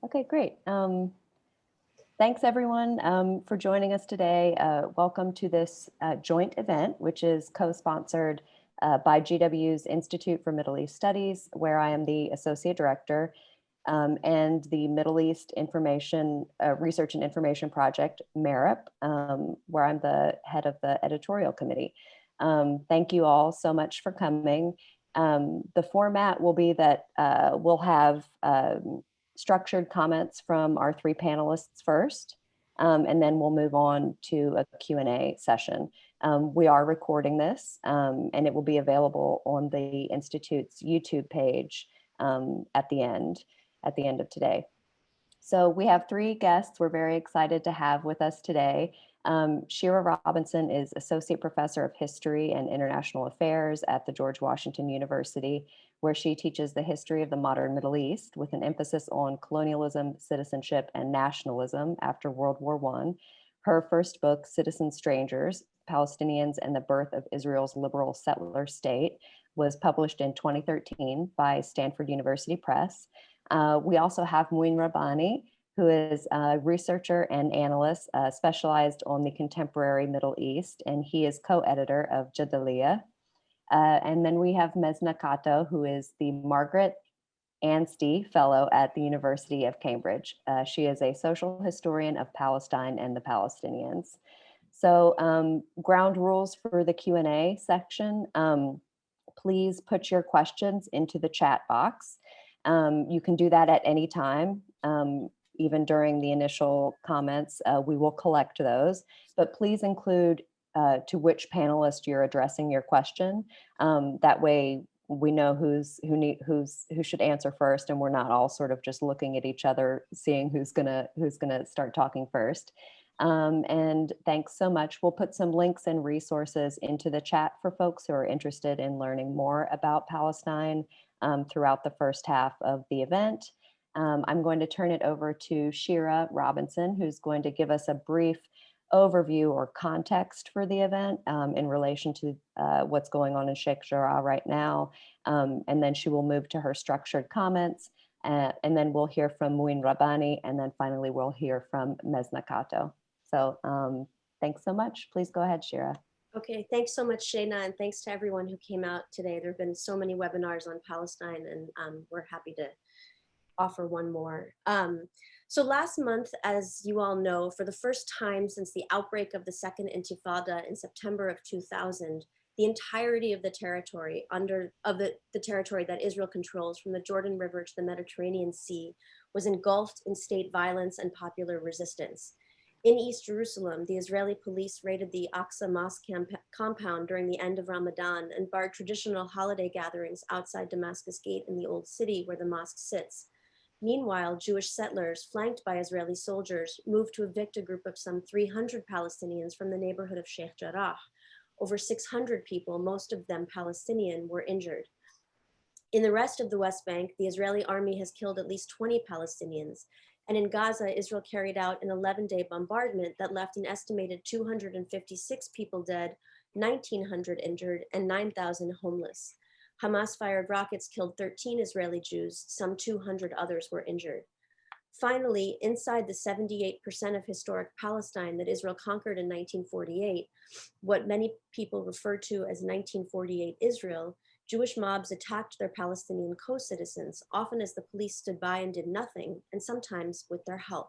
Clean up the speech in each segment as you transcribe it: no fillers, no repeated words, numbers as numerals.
Okay, great. Thanks everyone for joining us today. Welcome to this joint event, which is co-sponsored by GW's Institute for Middle East Studies, where I am the Associate Director, and the Middle East Information Research and Information Project, MERIP, where I'm the head of the editorial committee. Thank you all so much for coming. The format will be that we'll have structured comments from our three panelists first, and then we'll move on to a Q&A session. We are recording this, and it will be available on the Institute's YouTube page at the end of today. So we have three guests we're very excited to have with us today. Shira Robinson is Associate Professor of History and International Affairs at the George Washington University, where she teaches the history of the modern Middle East with an emphasis on colonialism, citizenship, and nationalism after World War I. Her first book, Citizen Strangers, Palestinians and the Birth of Israel's Liberal Settler State, was published in 2013 by Stanford University Press. We also have Mouin Rabbani, who is a researcher and analyst specialized on the contemporary Middle East, and he is co-editor of Jadaliyya. And then we have Mezna Qato, who is the Margaret Anstey Fellow at the University of Cambridge. She is a social historian of Palestine and the Palestinians. So ground rules for the Q&A section. Please put your questions into the chat box. You can do that at any time, even during the initial comments. We will collect those, but please include to which panelist you're addressing your question. That way we know who should answer first, and we're not all sort of just looking at each other, seeing who's gonna start talking first. And thanks so much. We'll put some links and resources into the chat for folks who are interested in learning more about Palestine throughout the first half of the event. I'm going to turn it over to Shira Robinson, who's going to give us a brief overview or context for the event in relation to what's going on in Sheikh Jarrah right now. And then she will move to her structured comments, and then we'll hear from Mouin Rabbani, and then finally we'll hear from Mezna Qato. So thanks so much. Please go ahead, Shira. Okay, thanks so much, Shayna, and thanks to everyone who came out today. There have been so many webinars on Palestine, and we're happy to offer one more. So last month, as you all know, for the first time since the outbreak of the Second Intifada in September of 2000, the entirety of the territory the territory that Israel controls, from the Jordan River to the Mediterranean Sea, was engulfed in state violence and popular resistance. In East Jerusalem, the Israeli police raided the Aqsa Mosque compound during the end of Ramadan and barred traditional holiday gatherings outside Damascus Gate in the Old City where the mosque sits. Meanwhile, Jewish settlers, flanked by Israeli soldiers, moved to evict a group of some 300 Palestinians from the neighborhood of Sheikh Jarrah. Over 600 people, most of them Palestinian, were injured. In the rest of the West Bank, the Israeli army has killed at least 20 Palestinians. And in Gaza, Israel carried out an 11-day bombardment that left an estimated 256 people dead, 1,900 injured, and 9,000 homeless. Hamas-fired rockets killed 13 Israeli Jews, some 200 others were injured. Finally, inside the 78% of historic Palestine that Israel conquered in 1948, what many people refer to as 1948 Israel, Jewish mobs attacked their Palestinian co-citizens, often as the police stood by and did nothing, and sometimes with their help.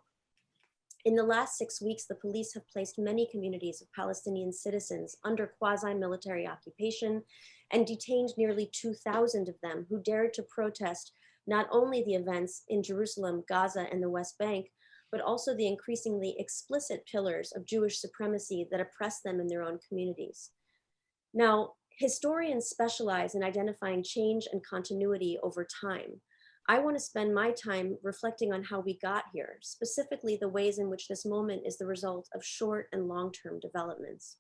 In the last 6 weeks, the police have placed many communities of Palestinian citizens under quasi-military occupation and detained nearly 2,000 of them who dared to protest not only the events in Jerusalem, Gaza, and the West Bank, but also the increasingly explicit pillars of Jewish supremacy that oppress them in their own communities. Now, historians specialize in identifying change and continuity over time. I want to spend my time reflecting on how we got here, specifically the ways in which this moment is the result of short and long-term developments.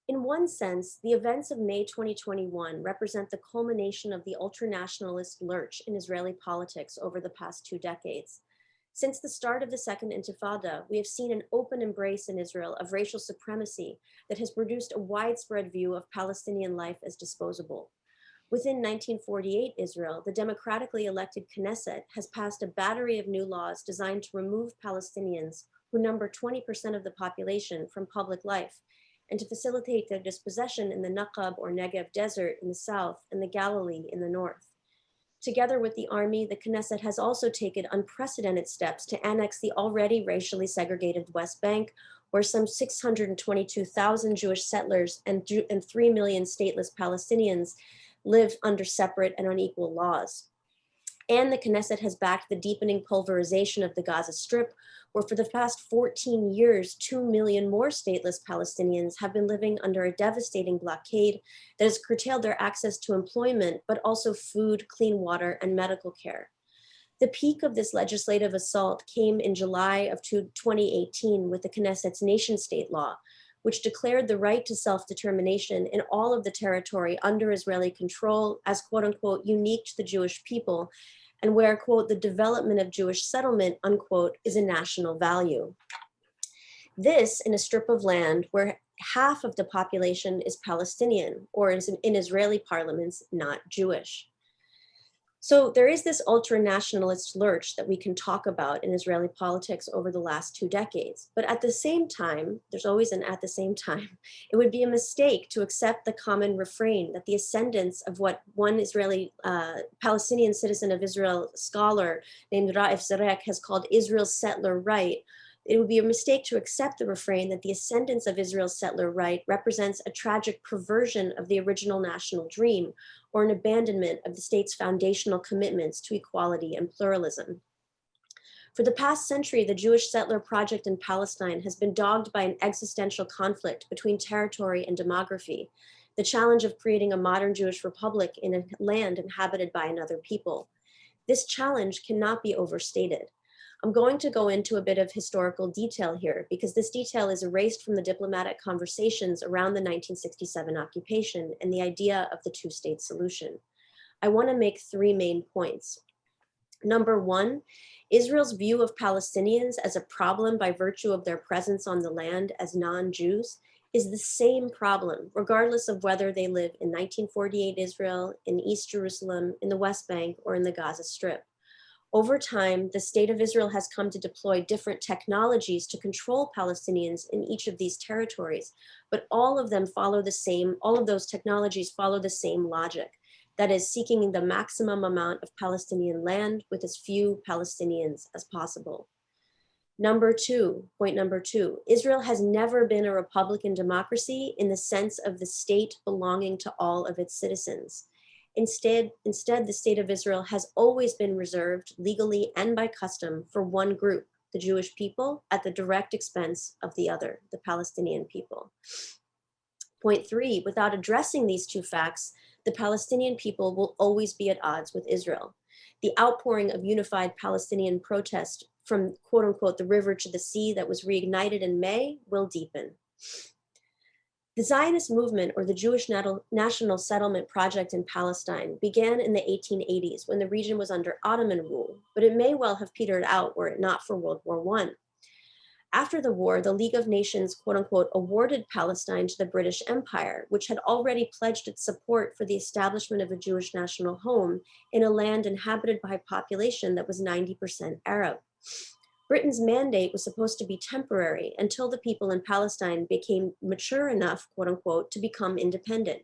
In one sense, the events of May 2021 represent the culmination of the ultranationalist lurch in Israeli politics over the past 2 decades. Since the start of the Second Intifada, we have seen an open embrace in Israel of racial supremacy that has produced a widespread view of Palestinian life as disposable. Within 1948 Israel, the democratically elected Knesset has passed a battery of new laws designed to remove Palestinians, who number 20% of the population, from public life, and to facilitate their dispossession in the Naqab or Negev desert in the south and the Galilee in the north. Together with the army, the Knesset has also taken unprecedented steps to annex the already racially segregated West Bank, where some 622,000 Jewish settlers and 3 million stateless Palestinians live under separate and unequal laws. And the Knesset has backed the deepening pulverization of the Gaza Strip, where for the past 14 years, 2 million more stateless Palestinians have been living under a devastating blockade that has curtailed their access to employment, but also food, clean water, and medical care. The peak of this legislative assault came in July of 2018 with the Knesset's nation-state law, which declared the right to self-determination in all of the territory under Israeli control as, quote unquote, unique to the Jewish people, and where, quote, the development of Jewish settlement, unquote, is a national value. This in a strip of land where half of the population is Palestinian, or in Israeli parlance, not Jewish. So there is this ultra-nationalist lurch that we can talk about in Israeli politics over the last 2 decades. But at the same time, there's always an at the same time, it would be a mistake to accept the common refrain that the ascendants of what one Israeli Palestinian citizen of Israel scholar named Raif Zarek has called Israel's settler right. It would be a mistake to accept the refrain that the ascendance of Israel's settler right represents a tragic perversion of the original national dream, or an abandonment of the state's foundational commitments to equality and pluralism. For the past century, the Jewish settler project in Palestine has been dogged by an existential conflict between territory and demography, the challenge of creating a modern Jewish republic in a land inhabited by another people. This challenge cannot be overstated. I'm going to go into a bit of historical detail here because this detail is erased from the diplomatic conversations around the 1967 occupation and the idea of the two-state solution. I want to make 3 main points. Number 1, Israel's view of Palestinians as a problem by virtue of their presence on the land as non-Jews is the same problem, regardless of whether they live in 1948 Israel, in East Jerusalem, in the West Bank, or in the Gaza Strip. Over time, the state of Israel has come to deploy different technologies to control Palestinians in each of these territories, but all of those technologies follow the same logic. That is, seeking the maximum amount of Palestinian land with as few Palestinians as possible. Point number two, Israel has never been a Republican democracy in the sense of the state belonging to all of its citizens. Instead, the state of Israel has always been reserved legally and by custom for one group, the Jewish people, at the direct expense of the other, the Palestinian people. Point 3, without addressing these 2 facts, the Palestinian people will always be at odds with Israel. The outpouring of unified Palestinian protest from, quote unquote, the river to the sea that was reignited in May will deepen. The Zionist movement, or the Jewish National Settlement Project in Palestine, began in the 1880s when the region was under Ottoman rule, but it may well have petered out were it not for World War I. After the war, the League of Nations, quote unquote, awarded Palestine to the British Empire, which had already pledged its support for the establishment of a Jewish national home in a land inhabited by a population that was 90% Arab. Britain's mandate was supposed to be temporary until the people in Palestine became mature enough, quote unquote, to become independent.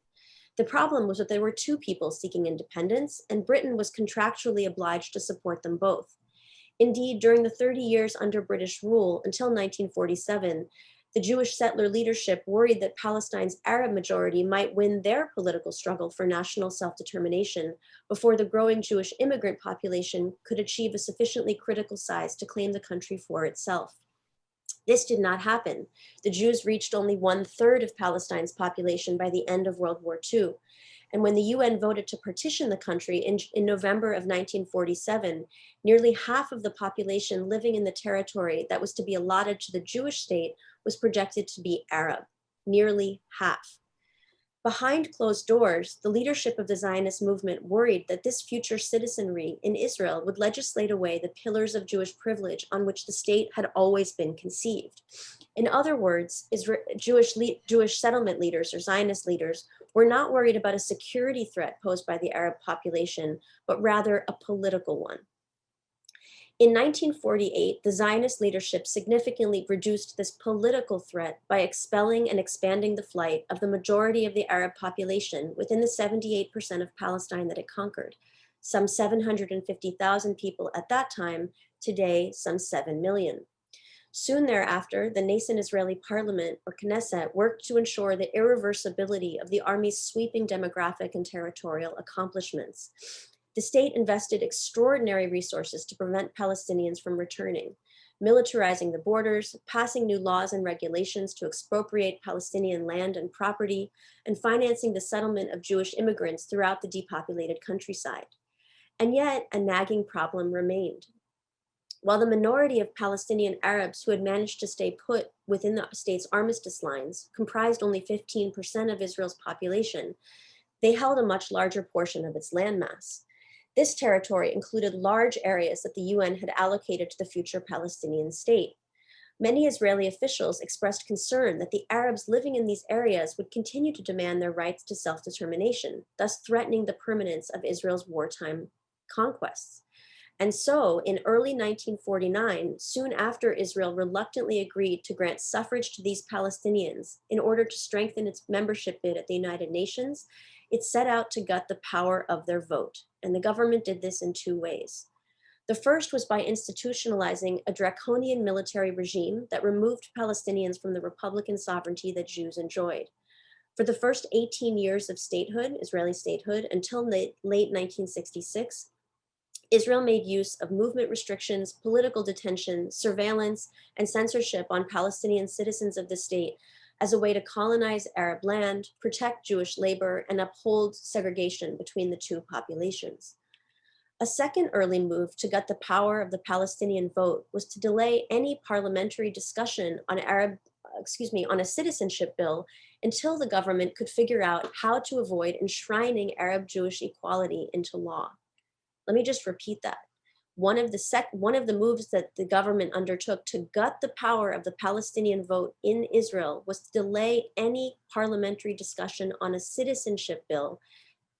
The problem was that there were 2 people seeking independence, and Britain was contractually obliged to support them both. Indeed, during the 30 years under British rule until 1947, the Jewish settler leadership worried that Palestine's Arab majority might win their political struggle for national self-determination before the growing Jewish immigrant population could achieve a sufficiently critical size to claim the country for itself. This did not happen. The Jews reached only 1/3 of Palestine's population by the end of World War II. And when the UN voted to partition the country in November of 1947, nearly half of the population living in the territory that was to be allotted to the Jewish state was projected to be Arab, nearly half. Behind closed doors, the leadership of the Zionist movement worried that this future citizenry in Israel would legislate away the pillars of Jewish privilege on which the state had always been conceived. In other words, Jewish settlement leaders or Zionist leaders were not worried about a security threat posed by the Arab population, but rather a political one. In 1948, the Zionist leadership significantly reduced this political threat by expelling and expanding the flight of the majority of the Arab population within the 78% of Palestine that it conquered, some 750,000 people at that time, today some 7 million. Soon thereafter, the nascent Israeli parliament, or Knesset, worked to ensure the irreversibility of the army's sweeping demographic and territorial accomplishments. The state invested extraordinary resources to prevent Palestinians from returning, militarizing the borders, passing new laws and regulations to expropriate Palestinian land and property, and financing the settlement of Jewish immigrants throughout the depopulated countryside. And yet, a nagging problem remained. While the minority of Palestinian Arabs who had managed to stay put within the state's armistice lines comprised only 15% of Israel's population, they held a much larger portion of its landmass. This territory included large areas that the UN had allocated to the future Palestinian state. Many Israeli officials expressed concern that the Arabs living in these areas would continue to demand their rights to self-determination, thus threatening the permanence of Israel's wartime conquests. And so, in early 1949, soon after Israel reluctantly agreed to grant suffrage to these Palestinians in order to strengthen its membership bid at the United Nations, it set out to gut the power of their vote. And the government did this in two ways. The first was by institutionalizing a draconian military regime that removed Palestinians from the Republican sovereignty that Jews enjoyed. For the first 18 years of statehood, Israeli statehood, until late 1966, Israel made use of movement restrictions, political detention, surveillance, and censorship on Palestinian citizens of the state as a way to colonize Arab land, protect Jewish labor, and uphold segregation between the two populations. A second early move to gut the power of the Palestinian vote was to delay any parliamentary discussion on a citizenship bill until the government could figure out how to avoid enshrining Arab-Jewish equality into law. Let me just repeat that. One of the moves that the government undertook to gut the power of the Palestinian vote in Israel was to delay any parliamentary discussion on a citizenship bill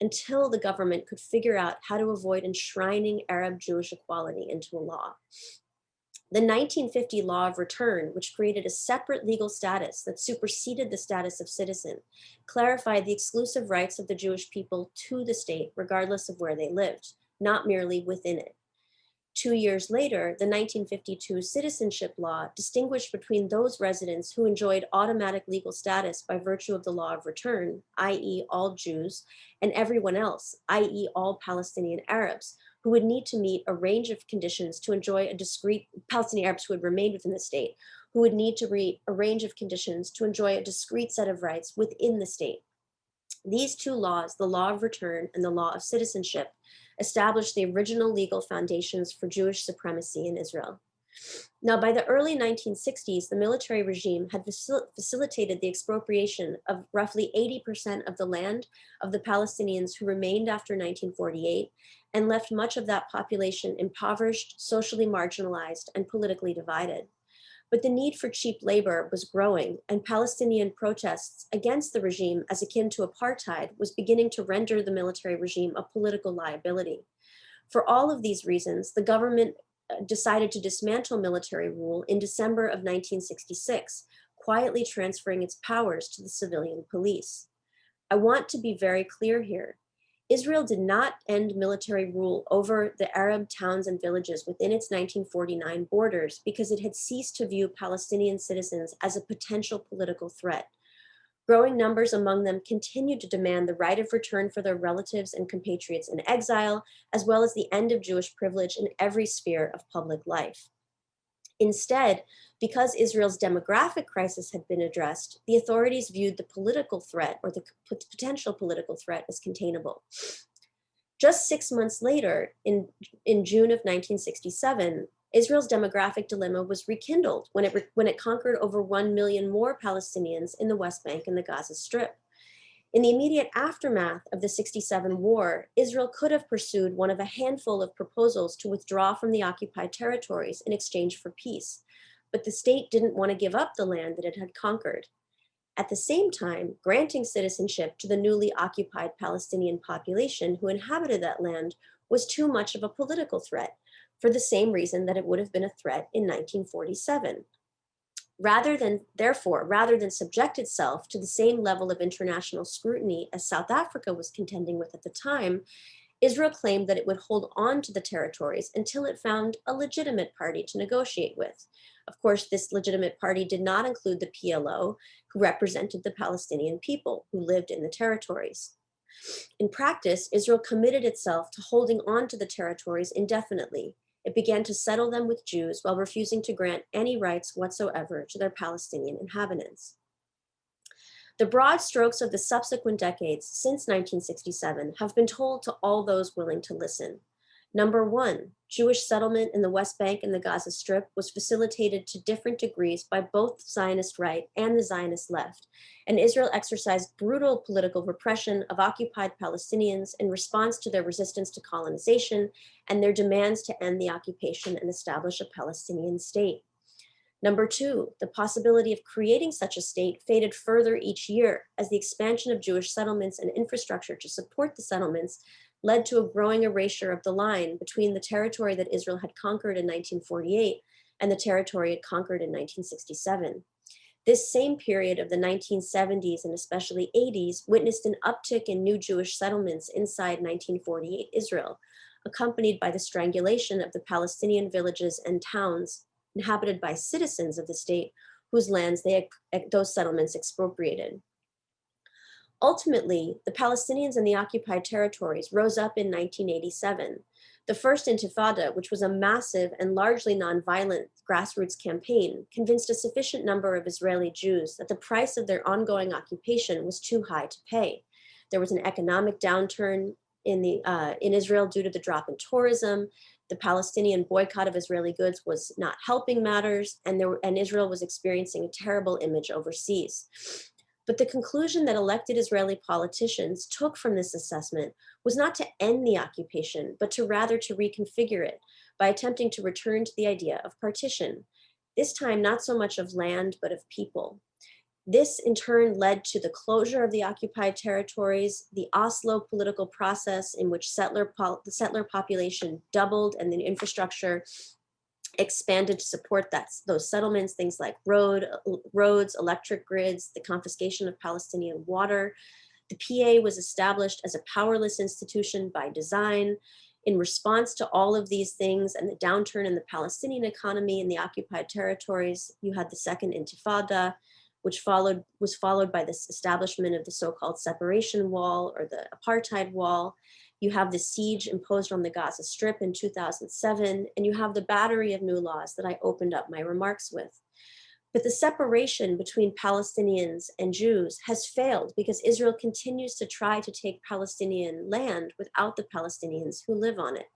until the government could figure out how to avoid enshrining Arab-Jewish equality into a law. The 1950 Law of Return, which created a separate legal status that superseded the status of citizen, clarified the exclusive rights of the Jewish people to the state, regardless of where they lived, not merely within it. 2 years later, the 1952 Citizenship Law distinguished between those residents who enjoyed automatic legal status by virtue of the Law of Return, i.e. all Jews, and everyone else, i.e. all Palestinian Arabs, who would need to meet a range of conditions to enjoy a discrete, Palestinian Arabs who had remained within the state, who would need to meet a range of conditions to enjoy a discrete set of rights within the state. These two laws, the Law of Return and the Law of Citizenship, established the original legal foundations for Jewish supremacy in Israel. Now, by the early 1960s, the military regime had facilitated the expropriation of roughly 80% of the land of the Palestinians who remained after 1948 and left much of that population impoverished, socially marginalized, and politically divided. But the need for cheap labor was growing, and Palestinian protests against the regime as akin to apartheid was beginning to render the military regime a political liability. For all of these reasons, the government decided to dismantle military rule in December of 1966, quietly transferring its powers to the civilian police. I want to be very clear here. Israel did not end military rule over the Arab towns and villages within its 1949 borders because it had ceased to view Palestinian citizens as a potential political threat. Growing numbers among them continued to demand the right of return for their relatives and compatriots in exile, as well as the end of Jewish privilege in every sphere of public life. Instead, because Israel's demographic crisis had been addressed, the authorities viewed the political threat or the potential political threat as containable. Just 6 months later, in June of 1967, Israel's demographic dilemma was rekindled when it conquered over 1 million more Palestinians in the West Bank and the Gaza Strip. In the immediate aftermath of the 67 war, Israel could have pursued one of a handful of proposals to withdraw from the occupied territories in exchange for peace. but the state didn't want to give up the land that it had conquered. At the same time, granting citizenship to the newly occupied Palestinian population who inhabited that land was too much of a political threat, for the same reason that it would have been a threat in 1947. Rather than subject itself to the same level of international scrutiny as South Africa was contending with at the time, Israel claimed that it would hold on to the territories until it found a legitimate party to negotiate with. Of course, this legitimate party did not include the PLO, who represented the Palestinian people who lived in the territories. In practice, Israel committed itself to holding on to the territories indefinitely. It began to settle them with Jews while refusing to grant any rights whatsoever to their Palestinian inhabitants. The broad strokes of the subsequent decades since 1967 have been told to all those willing to listen. Number one, Jewish settlement in the West Bank and the Gaza Strip was facilitated to different degrees by both the Zionist right and the Zionist left, and Israel exercised brutal political repression of occupied Palestinians in response to their resistance to colonization and their demands to end the occupation and establish a Palestinian state. Number two, the possibility of creating such a state faded further each year as the expansion of Jewish settlements and infrastructure to support the settlements led to a growing erasure of the line between the territory that Israel had conquered in 1948 and the territory it conquered in 1967. This same period of the 1970s and especially 80s witnessed an uptick in new Jewish settlements inside 1948 Israel, accompanied by the strangulation of the Palestinian villages and towns inhabited by citizens of the state whose lands those settlements expropriated. Ultimately, the Palestinians in the occupied territories rose up in 1987. The First Intifada, which was a massive and largely nonviolent grassroots campaign, convinced a sufficient number of Israeli Jews that the price of their ongoing occupation was too high to pay. There was an economic downturn in Israel due to the drop in tourism. The Palestinian boycott of Israeli goods was not helping matters, and Israel was experiencing a terrible image overseas. But the conclusion that elected Israeli politicians took from this assessment was not to end the occupation, but rather to reconfigure it by attempting to return to the idea of partition, this time not so much of land, but of people. This in turn led to the closure of the occupied territories, the Oslo political process in which the settler population doubled and the infrastructure expanded to support those settlements, things like roads, electric grids, the confiscation of Palestinian water. The PA was established as a powerless institution by design. In response to all of these things and the downturn in the Palestinian economy in the occupied territories, you had the Second Intifada, which was followed by this establishment of the so-called separation wall or the apartheid wall. You have the siege imposed on the Gaza Strip in 2007, and you have the battery of new laws that I opened up my remarks with. But the separation between Palestinians and Jews has failed because Israel continues to try to take Palestinian land without the Palestinians who live on it.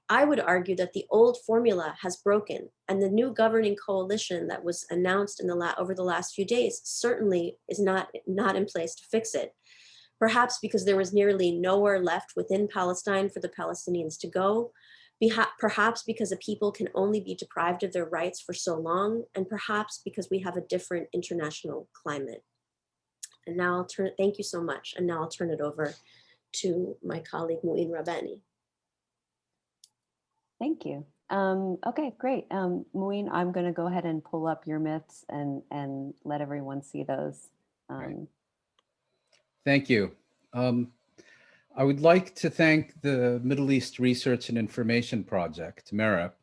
I would argue that the old formula has broken, and the new governing coalition that was announced over the last few days certainly is not in place to fix it. Perhaps because there was nearly nowhere left within Palestine for the Palestinians to go, perhaps because a people can only be deprived of their rights for so long, and perhaps because we have a different international climate. And now thank you so much, and now I'll turn it over to my colleague Mouin Rabbani. Thank you. Okay, great. Mouin, I'm going to go ahead and pull up your myths and let everyone see those. Right. Thank you. I would like to thank the Middle East Research and Information Project, MERIP,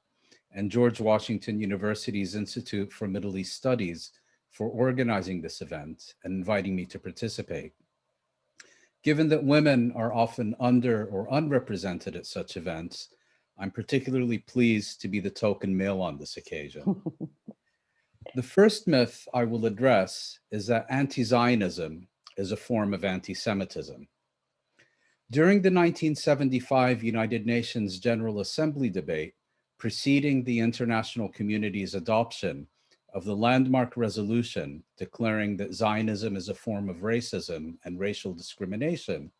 and George Washington University's Institute for Middle East Studies for organizing this event and inviting me to participate. Given that women are often under or unrepresented at such events, I'm particularly pleased to be the token male on this occasion. The first myth I will address is that anti-Zionism is a form of anti-Semitism. During the 1975 United Nations General Assembly debate preceding the international community's adoption of the landmark resolution declaring that Zionism is a form of racism and racial discrimination,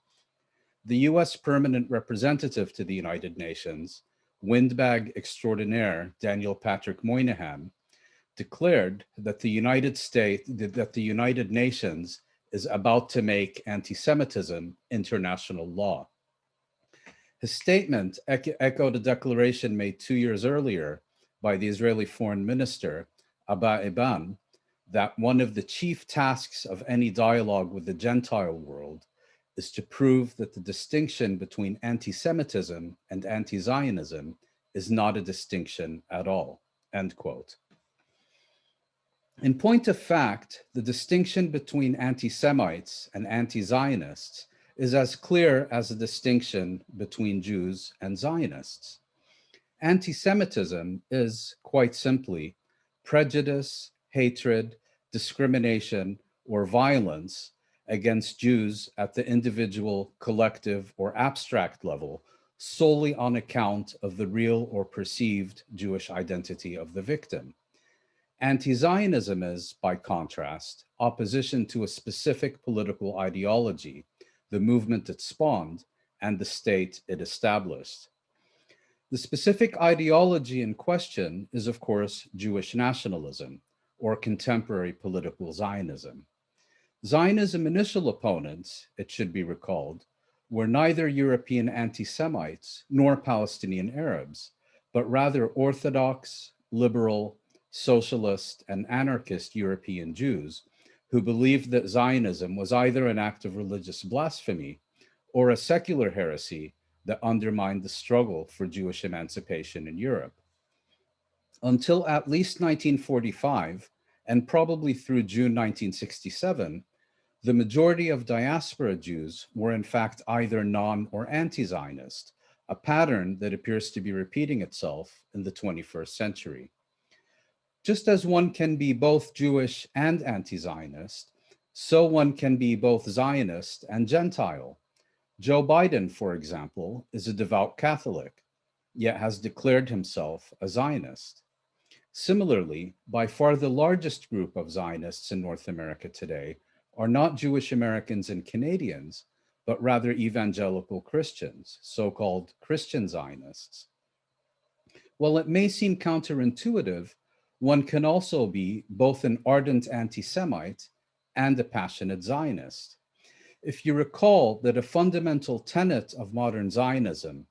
the US permanent representative to the United Nations, windbag extraordinaire Daniel Patrick Moynihan, declared that the United Nations is about to make anti-Semitism international law. His statement echoed a declaration made 2 years earlier by the Israeli Foreign Minister, Abba Eban, that one of the chief tasks of any dialogue with the Gentile world is to prove that the distinction between anti-Semitism and anti-Zionism is not a distinction at all, end quote. In point of fact, the distinction between anti-Semites and anti-Zionists is as clear as the distinction between Jews and Zionists. Anti-Semitism is, quite simply, prejudice, hatred, discrimination, or violence against Jews at the individual, collective, or abstract level solely on account of the real or perceived Jewish identity of the victim. Anti-Zionism is, by contrast, opposition to a specific political ideology, the movement it spawned, and the state it established. The specific ideology in question is, of course, Jewish nationalism, or contemporary political Zionism. Zionism initial opponents, it should be recalled, were neither European anti-Semites nor Palestinian Arabs, but rather Orthodox, liberal, socialist, and anarchist European Jews who believed that Zionism was either an act of religious blasphemy or a secular heresy that undermined the struggle for Jewish emancipation in Europe. Until at least 1945, and probably through June 1967, the majority of diaspora Jews were in fact either non or anti-Zionist, a pattern that appears to be repeating itself in the 21st century. Just as one can be both Jewish and anti-Zionist, so one can be both Zionist and Gentile. Joe Biden, for example, is a devout Catholic, yet has declared himself a Zionist. Similarly, by far the largest group of Zionists in North America today are not Jewish Americans and Canadians, but rather evangelical Christians, so-called Christian Zionists. While it may seem counterintuitive, one can also be both an ardent anti-Semite and a passionate Zionist. If you recall that a fundamental tenet of modern Zionism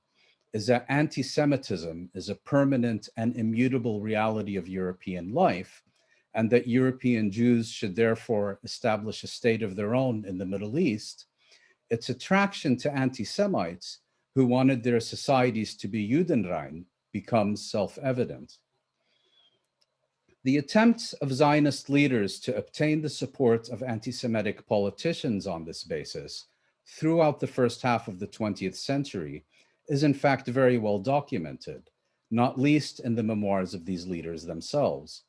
is that anti-Semitism is a permanent and immutable reality of European life, and that European Jews should therefore establish a state of their own in the Middle East, its attraction to anti-Semites who wanted their societies to be Judenrein becomes self-evident. The attempts of Zionist leaders to obtain the support of anti-Semitic politicians on this basis throughout the first half of the 20th century is in fact very well documented, not least in the memoirs of these leaders themselves.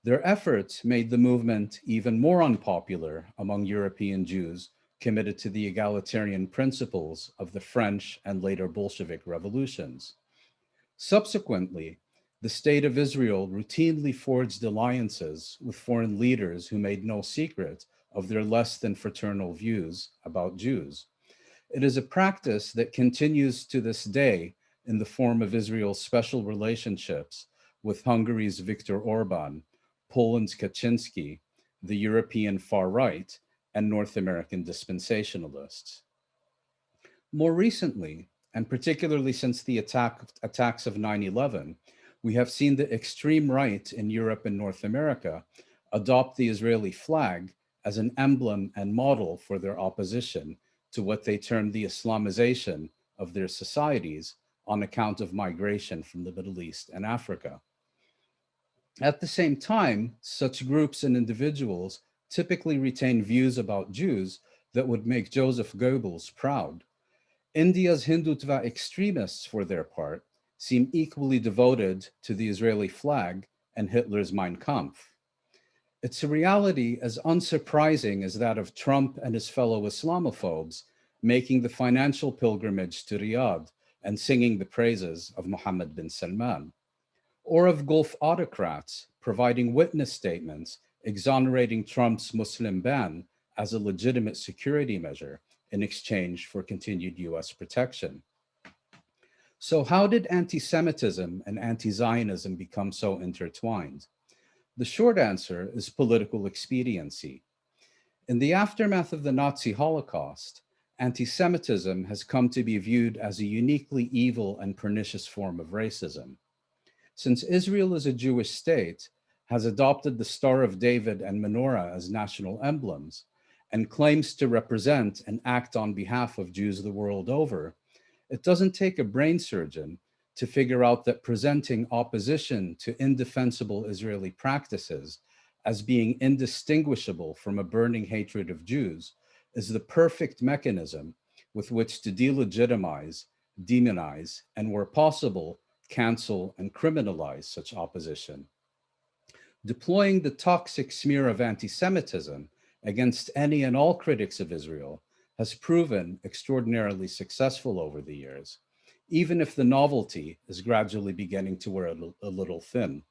Their efforts made the movement even more unpopular among European Jews committed to the egalitarian principles of the French and later Bolshevik revolutions. Subsequently, the State of Israel routinely forged alliances with foreign leaders who made no secret of their less than fraternal views about Jews. It is a practice that continues to this day in the form of Israel's special relationships with Hungary's Viktor Orban, Poland's Kaczynski, the European far right, and North American dispensationalists. More recently, and particularly since the attacks of 9/11, we have seen the extreme right in Europe and North America adopt the Israeli flag as an emblem and model for their opposition to what they term the Islamization of their societies on account of migration from the Middle East and Africa. At the same time, such groups and individuals typically retain views about Jews that would make Joseph Goebbels proud. India's Hindutva extremists, for their part, seem equally devoted to the Israeli flag and Hitler's Mein Kampf. It's a reality as unsurprising as that of Trump and his fellow Islamophobes making the financial pilgrimage to Riyadh and singing the praises of Mohammed bin Salman, or of Gulf autocrats providing witness statements exonerating Trump's Muslim ban as a legitimate security measure in exchange for continued US protection. So how did anti-Semitism and anti-Zionism become so intertwined? The short answer is political expediency. In the aftermath of the Nazi Holocaust, anti-Semitism has come to be viewed as a uniquely evil and pernicious form of racism. Since Israel is a Jewish state, has adopted the Star of David and menorah as national emblems, and claims to represent and act on behalf of Jews the world over, it doesn't take a brain surgeon to figure out that presenting opposition to indefensible Israeli practices as being indistinguishable from a burning hatred of Jews is the perfect mechanism with which to delegitimize, demonize, and where possible, cancel and criminalize such opposition. Deploying the toxic smear of anti-Semitism against any and all critics of Israel has proven extraordinarily successful over the years, even if the novelty is gradually beginning to wear a little thin.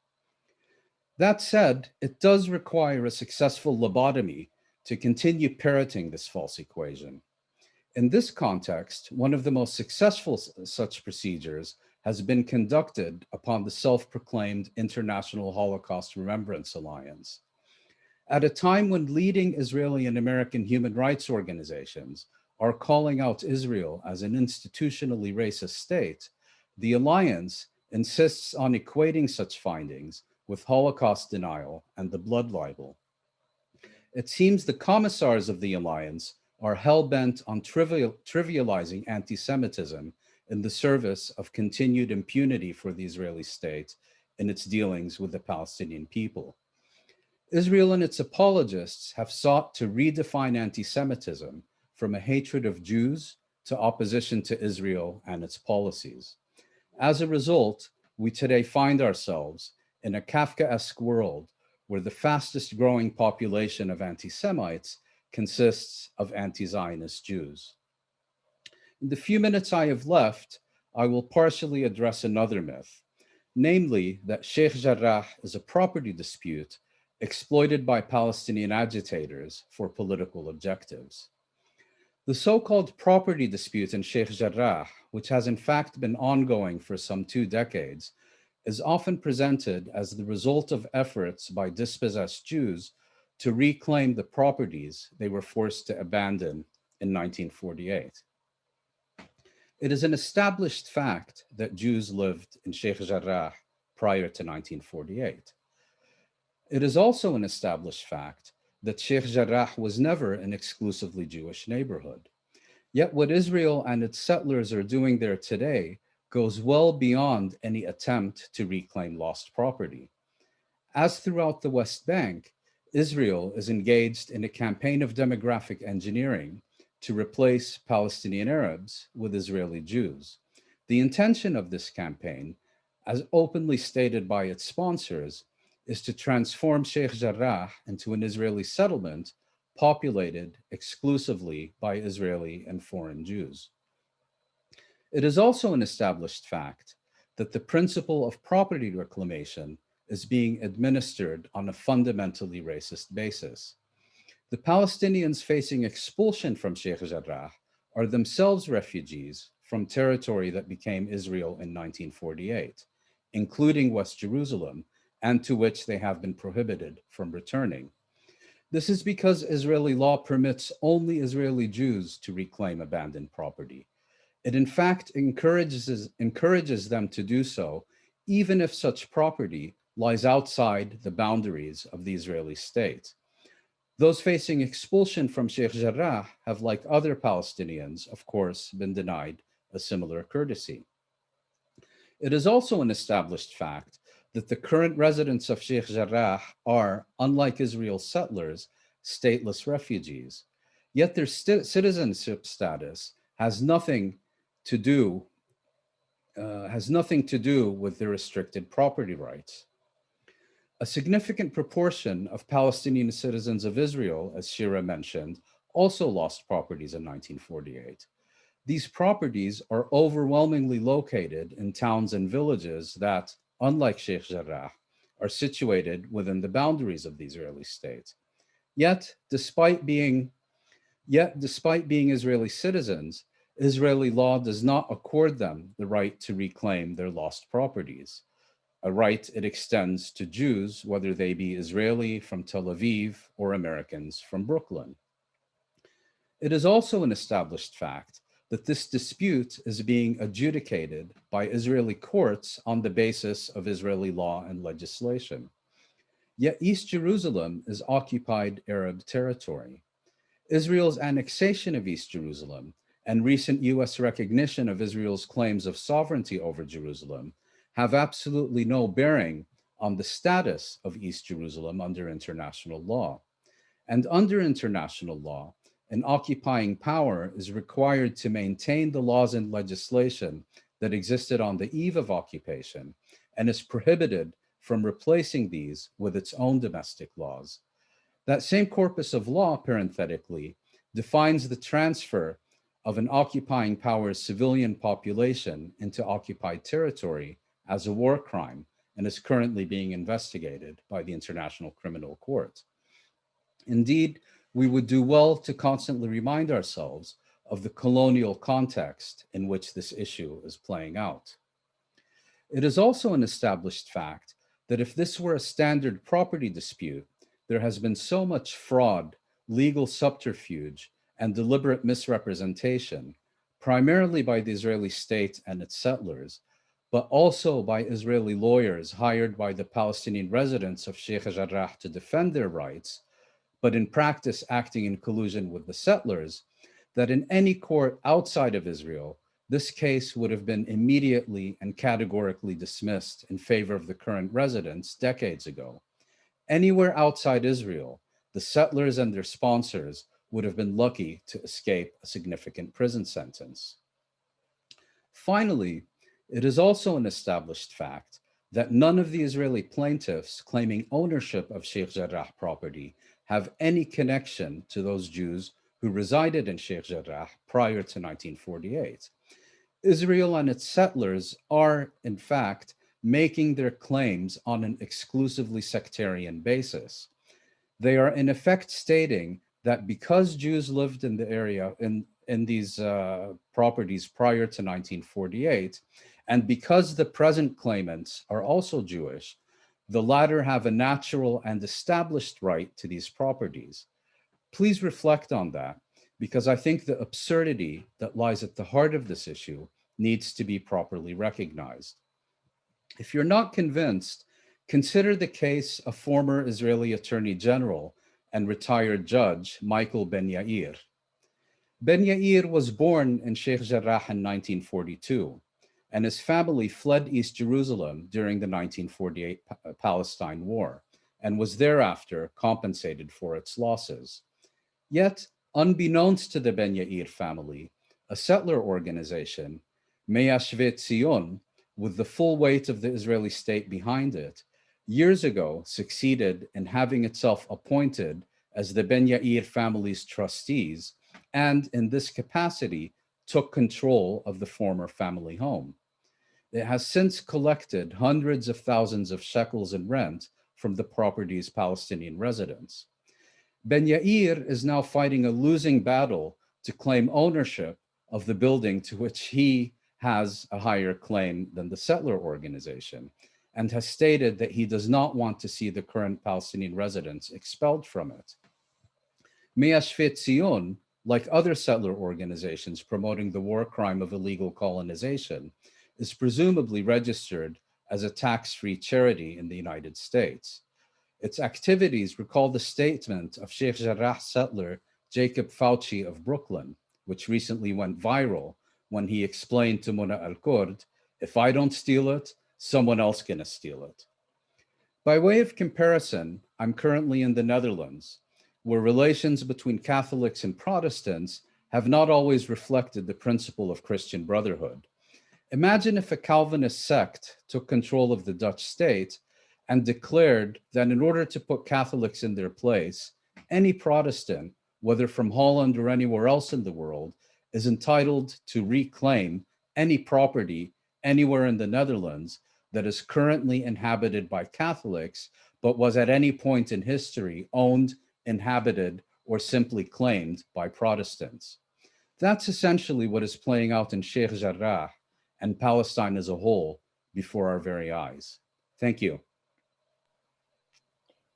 That said, it does require a successful lobotomy to continue parroting this false equation. In this context, one of the most successful such procedures has been conducted upon the self-proclaimed International Holocaust Remembrance Alliance. At a time when leading Israeli and American human rights organizations are calling out Israel as an institutionally racist state, the alliance insists on equating such findings with Holocaust denial and the blood libel. It seems the commissars of the alliance are hell-bent on trivializing anti-Semitism in the service of continued impunity for the Israeli state in its dealings with the Palestinian people. Israel and its apologists have sought to redefine anti-Semitism from a hatred of Jews to opposition to Israel and its policies. As a result, we today find ourselves in a Kafkaesque world where the fastest growing population of anti-Semites consists of anti-Zionist Jews. In the few minutes I have left, I will partially address another myth, namely that Sheikh Jarrah is a property dispute exploited by Palestinian agitators for political objectives. The so-called property dispute in Sheikh Jarrah, which has in fact been ongoing for some 2 decades, is often presented as the result of efforts by dispossessed Jews to reclaim the properties they were forced to abandon in 1948. It is an established fact that Jews lived in Sheikh Jarrah prior to 1948. It is also an established fact that Sheikh Jarrah was never an exclusively Jewish neighborhood. Yet what Israel and its settlers are doing there today goes well beyond any attempt to reclaim lost property. As throughout the West Bank, Israel is engaged in a campaign of demographic engineering to replace Palestinian Arabs with Israeli Jews. The intention of this campaign, as openly stated by its sponsors, is to transform Sheikh Jarrah into an Israeli settlement populated exclusively by Israeli and foreign Jews. It is also an established fact that the principle of property reclamation is being administered on a fundamentally racist basis. The Palestinians facing expulsion from Sheikh Jarrah are themselves refugees from territory that became Israel in 1948, including West Jerusalem, and to which they have been prohibited from returning. This is because Israeli law permits only Israeli Jews to reclaim abandoned property. It in fact encourages them to do so, even if such property lies outside the boundaries of the Israeli state. Those facing expulsion from Sheikh Jarrah have, like other Palestinians, of course, been denied a similar courtesy. It is also an established fact that the current residents of Sheikh Jarrah are, unlike Israel's settlers, stateless refugees. Yet their citizenship status has nothing to do with their restricted property rights. A significant proportion of Palestinian citizens of Israel, as Shira mentioned, also lost properties in 1948. These properties are overwhelmingly located in towns and villages that, unlike Sheikh Jarrah, are situated within the boundaries of the Israeli state. Yet, despite being Israeli citizens, Israeli law does not accord them the right to reclaim their lost properties. a right it extends to Jews, whether they be Israeli from Tel Aviv or Americans from Brooklyn. It is also an established fact that this dispute is being adjudicated by Israeli courts on the basis of Israeli law and legislation. Yet East Jerusalem is occupied Arab territory. Israel's annexation of East Jerusalem and recent US recognition of Israel's claims of sovereignty over Jerusalem have absolutely no bearing on the status of East Jerusalem under international law. And under international law, an occupying power is required to maintain the laws and legislation that existed on the eve of occupation and is prohibited from replacing these with its own domestic laws. That same corpus of law, parenthetically, defines the transfer of an occupying power's civilian population into occupied territory as a war crime and is currently being investigated by the International Criminal Court. Indeed, we would do well to constantly remind ourselves of the colonial context in which this issue is playing out. It is also an established fact that if this were a standard property dispute, there has been so much fraud, legal subterfuge, and deliberate misrepresentation, primarily by the Israeli state and its settlers, but also by Israeli lawyers hired by the Palestinian residents of Sheikh Jarrah to defend their rights, but in practice acting in collusion with the settlers, that in any court outside of Israel, this case would have been immediately and categorically dismissed in favor of the current residents decades ago. Anywhere outside Israel, the settlers and their sponsors would have been lucky to escape a significant prison sentence. Finally, it is also an established fact that none of the Israeli plaintiffs claiming ownership of Sheikh Jarrah property have any connection to those Jews who resided in Sheikh Jarrah prior to 1948. Israel and its settlers are, in fact, making their claims on an exclusively sectarian basis. They are in effect stating that because Jews lived in the area, in these properties prior to 1948, and because the present claimants are also Jewish, the latter have a natural and established right to these properties. Please reflect on that, because I think the absurdity that lies at the heart of this issue needs to be properly recognized. If you're not convinced, consider the case of former Israeli Attorney General and retired judge Michael Ben Yair. Ben Yair was born in Sheikh Jarrah in 1942, and his family fled East Jerusalem during the 1948 Palestine War and was thereafter compensated for its losses. Yet, unbeknownst to the Ben Yair family, a settler organization, Meyashvet Zion, with the full weight of the Israeli state behind it, years ago succeeded in having itself appointed as the Ben Yair family's trustees, and in this capacity took control of the former family home. It has since collected hundreds of thousands of shekels in rent from the property's Palestinian residents. Ben Yair is now fighting a losing battle to claim ownership of the building to which he has a higher claim than the settler organization, and has stated that he does not want to see the current Palestinian residents expelled from it. Meyashvet Zion, like other settler organizations promoting the war crime of illegal colonization, is presumably registered as a tax-free charity in the United States. Its activities recall the statement of Sheikh Jarrah settler Jacob Fauci of Brooklyn, which recently went viral when he explained to Mona Al-Kurd, "If I don't steal it, someone else gonna steal it." By way of comparison, I'm currently in the Netherlands, where relations between Catholics and Protestants have not always reflected the principle of Christian brotherhood. Imagine if a Calvinist sect took control of the Dutch state and declared that in order to put Catholics in their place, any Protestant, whether from Holland or anywhere else in the world, is entitled to reclaim any property anywhere in the Netherlands that is currently inhabited by Catholics, but was at any point in history owned, inhabited, or simply claimed by Protestants. That's essentially what is playing out in Sheikh Jarrah and Palestine as a whole before our very eyes. Thank you.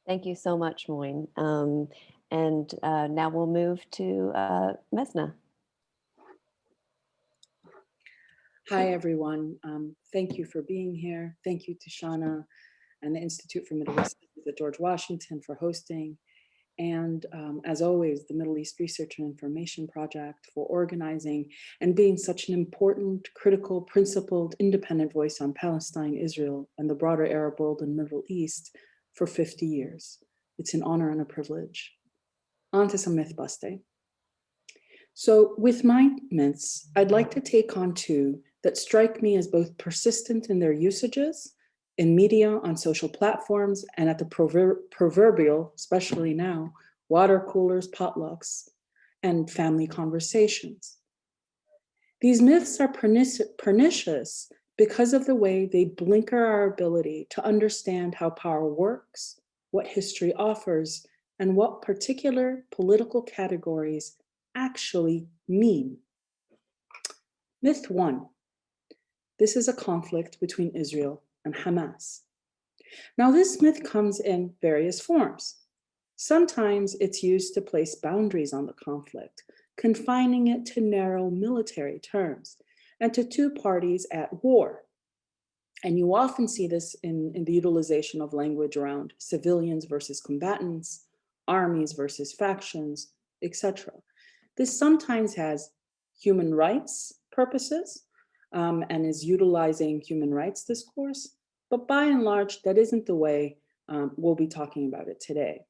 Thank you so much, Mouin. And now we'll move to Mezna. Hi, everyone. Thank you for being here. Thank you to Shana and the Institute for Middle East Studies at George Washington for hosting. And as always, the Middle East Research and Information Project for organizing and being such an important, critical, principled, independent voice on Palestine, Israel, and the broader Arab world and Middle East for 50 years. It's an honor and a privilege. On to some myth busting. So with my myths, I'd like to take on two that strike me as both persistent in their usages in media, on social platforms, and at the proverbial, especially now, water coolers, potlucks, and family conversations. These myths are pernicious because of the way they blinker our ability to understand how power works, what history offers, and what particular political categories actually mean. Myth one, this is a conflict between Israel and Hamas. Now, this myth comes in various forms. Sometimes it's used to place boundaries on the conflict, confining it to narrow military terms and to two parties at war. And you often see this in the utilization of language around civilians versus combatants, armies versus factions, etc. This sometimes has human rights purposes and is utilizing human rights discourse, but by and large, that isn't the way we'll be talking about it today.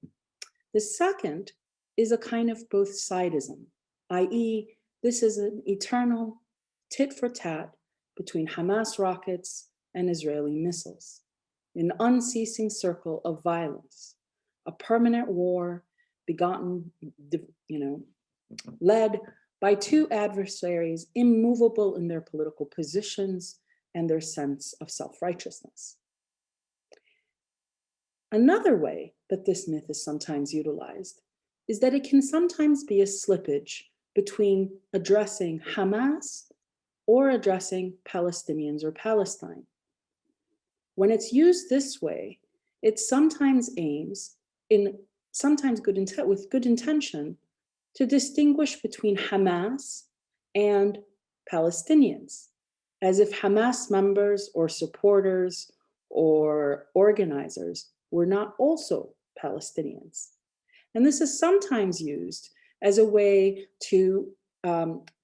The second is a kind of both sidism, i.e., this is an eternal tit for tat between Hamas rockets and Israeli missiles, an unceasing circle of violence, a permanent war begotten, led by two adversaries immovable in their political positions and their sense of self-righteousness. Another way that this myth is sometimes utilized is that it can sometimes be a slippage between addressing Hamas or addressing Palestinians or Palestine. When it's used this way, it sometimes aims, with good intention, to distinguish between Hamas and Palestinians, as if Hamas members or supporters or organizers were not also Palestinians. And this is sometimes used as a way to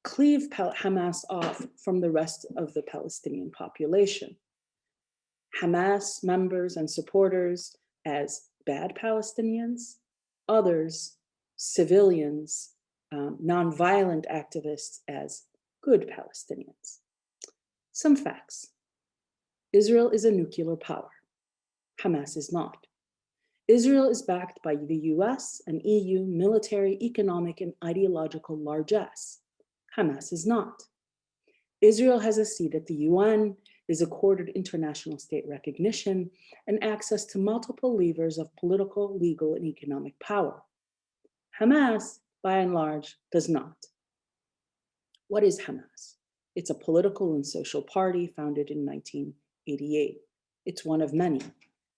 cleave Hamas off from the rest of the Palestinian population. Hamas members and supporters as bad Palestinians, others, civilians, nonviolent activists as good Palestinians. Some facts. Israel is a nuclear power. Hamas is not. Israel is backed by the US and EU military, economic, and ideological largesse. Hamas is not. Israel has a seat at the UN, is accorded international state recognition, and access to multiple levers of political, legal, and economic power. Hamas, by and large, does not. What is Hamas? It's a political and social party founded in 1988. It's one of many.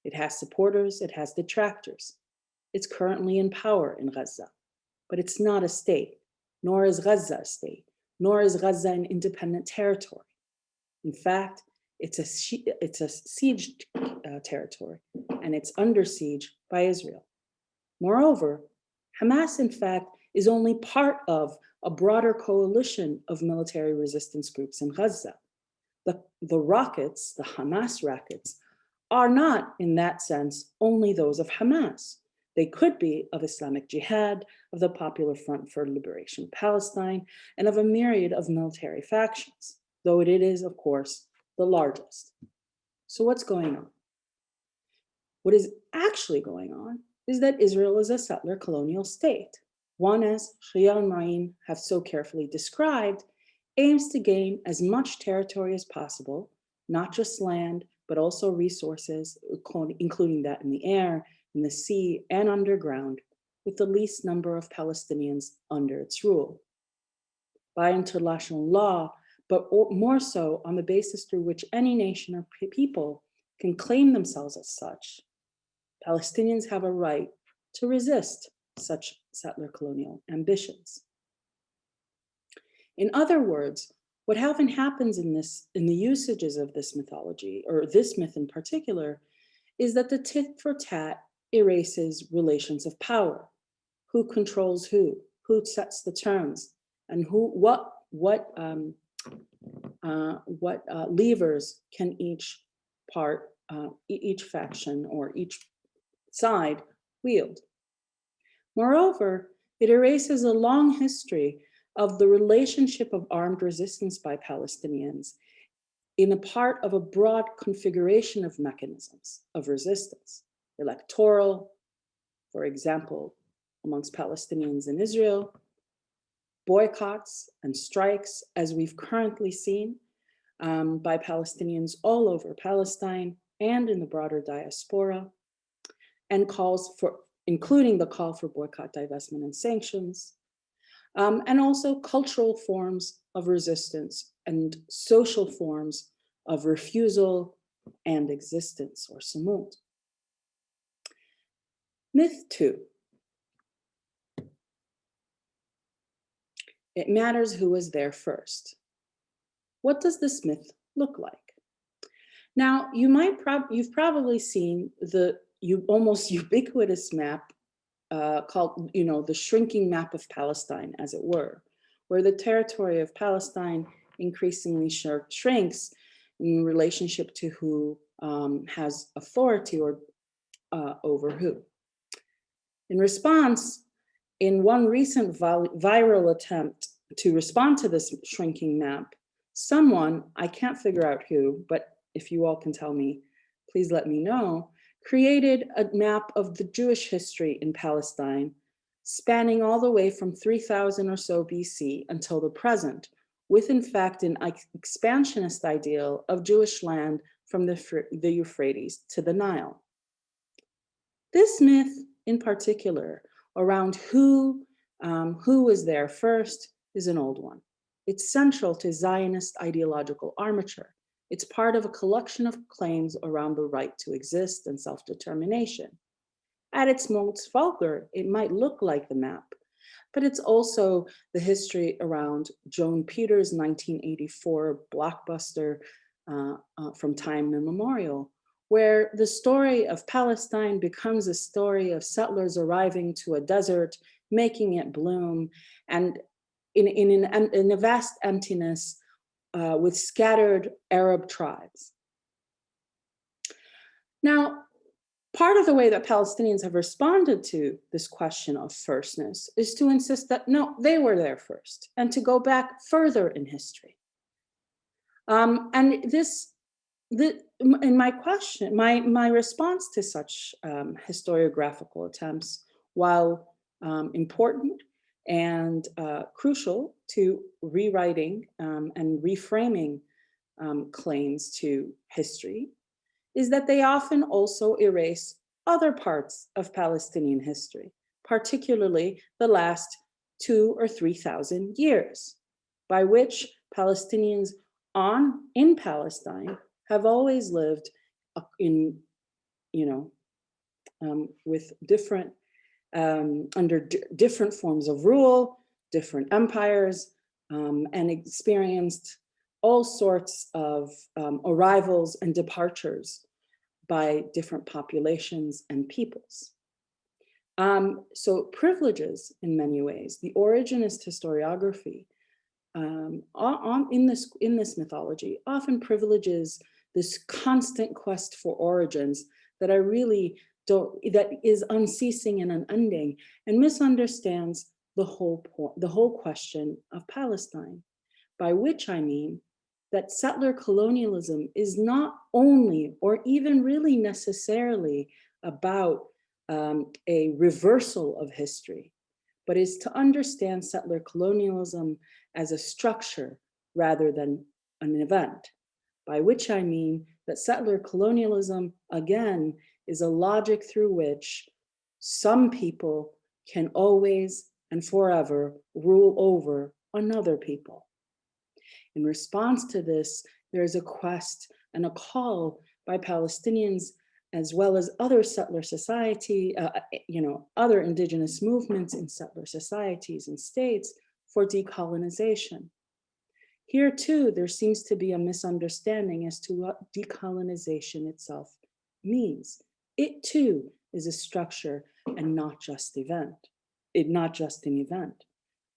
It has supporters, it has detractors. It's currently in power in Gaza, but it's not a state, nor is Gaza a state, nor is Gaza an independent territory. In fact, it's a sieged territory, and it's under siege by Israel. Moreover, Hamas, in fact, is only part of a broader coalition of military resistance groups in Gaza. The rockets, the Hamas rockets, are not, in that sense, only those of Hamas. They could be of Islamic Jihad, of the Popular Front for Liberation of Palestine, and of a myriad of military factions, though it is, of course, the largest. So what's going on? What is actually going on is that Israel is a settler colonial state. One, as Shira and Mouin have so carefully described, aims to gain as much territory as possible, not just land, but also resources, including that in the air, in the sea, and underground, with the least number of Palestinians under its rule. By international law, but more so on the basis through which any nation or people can claim themselves as such, Palestinians have a right to resist such settler colonial ambitions. In other words, what often happens in the usages of this mythology, or this myth in particular, is that the tit for tat erases relations of power. Who controls who sets the terms, and what levers can each faction or each side wield. Moreover, it erases a long history of the relationship of armed resistance by Palestinians in a part of a broad configuration of mechanisms of resistance, electoral, for example, amongst Palestinians in Israel, boycotts and strikes, as we've currently seen by Palestinians all over Palestine and in the broader diaspora, and calls for, including the call for boycott, divestment, and sanctions, and also cultural forms of resistance and social forms of refusal and existence, or sumut. Myth 2. It matters who was there first. What does this myth look like? Now, you've probably seen the almost ubiquitous map called, the shrinking map of Palestine, as it were, where the territory of Palestine increasingly shrinks in relationship to who has authority or over who. In response, in one recent viral attempt to respond to this shrinking map, someone, I can't figure out who, but if you all can tell me, please let me know, created a map of the Jewish history in Palestine, spanning all the way from 3000 or so BC until the present, with in fact an expansionist ideal of Jewish land from the Euphrates to the Nile. This myth in particular around who was there first is an old one. It's central to Zionist ideological armature. It's part of a collection of claims around the right to exist and self-determination. At its most vulgar, it might look like the map, but it's also the history around Joan Peters' 1984 blockbuster from time immemorial, where the story of Palestine becomes a story of settlers arriving to a desert, making it bloom, and in a vast emptiness with scattered Arab tribes. Now, part of the way that Palestinians have responded to this question of firstness is to insist that no, they were there first, and to go back further in history. And in my response to such historiographical attempts, while important and crucial to rewriting and reframing claims to history, is that they often also erase other parts of Palestinian history, particularly the last 2,000 or 3,000 years, by which Palestinians in Palestine have always lived in, with different, under different forms of rule, different empires, and experienced all sorts of arrivals and departures by different populations and peoples. So privileges in many ways, the originist historiography in this mythology often privileges this constant quest for origins that that is unceasing and unending, and misunderstands the whole question of Palestine, by which I mean that settler colonialism is not only or even really necessarily about a reversal of history, but is to understand settler colonialism as a structure rather than an event, by which I mean that settler colonialism, again, is a logic through which some people can always and forever rule over another people. In response to this, there is a quest and a call by Palestinians, as well as other settler society, other indigenous movements in settler societies and states for decolonization. Here too, there seems to be a misunderstanding as to what decolonization itself means. It too is a structure and not just an event.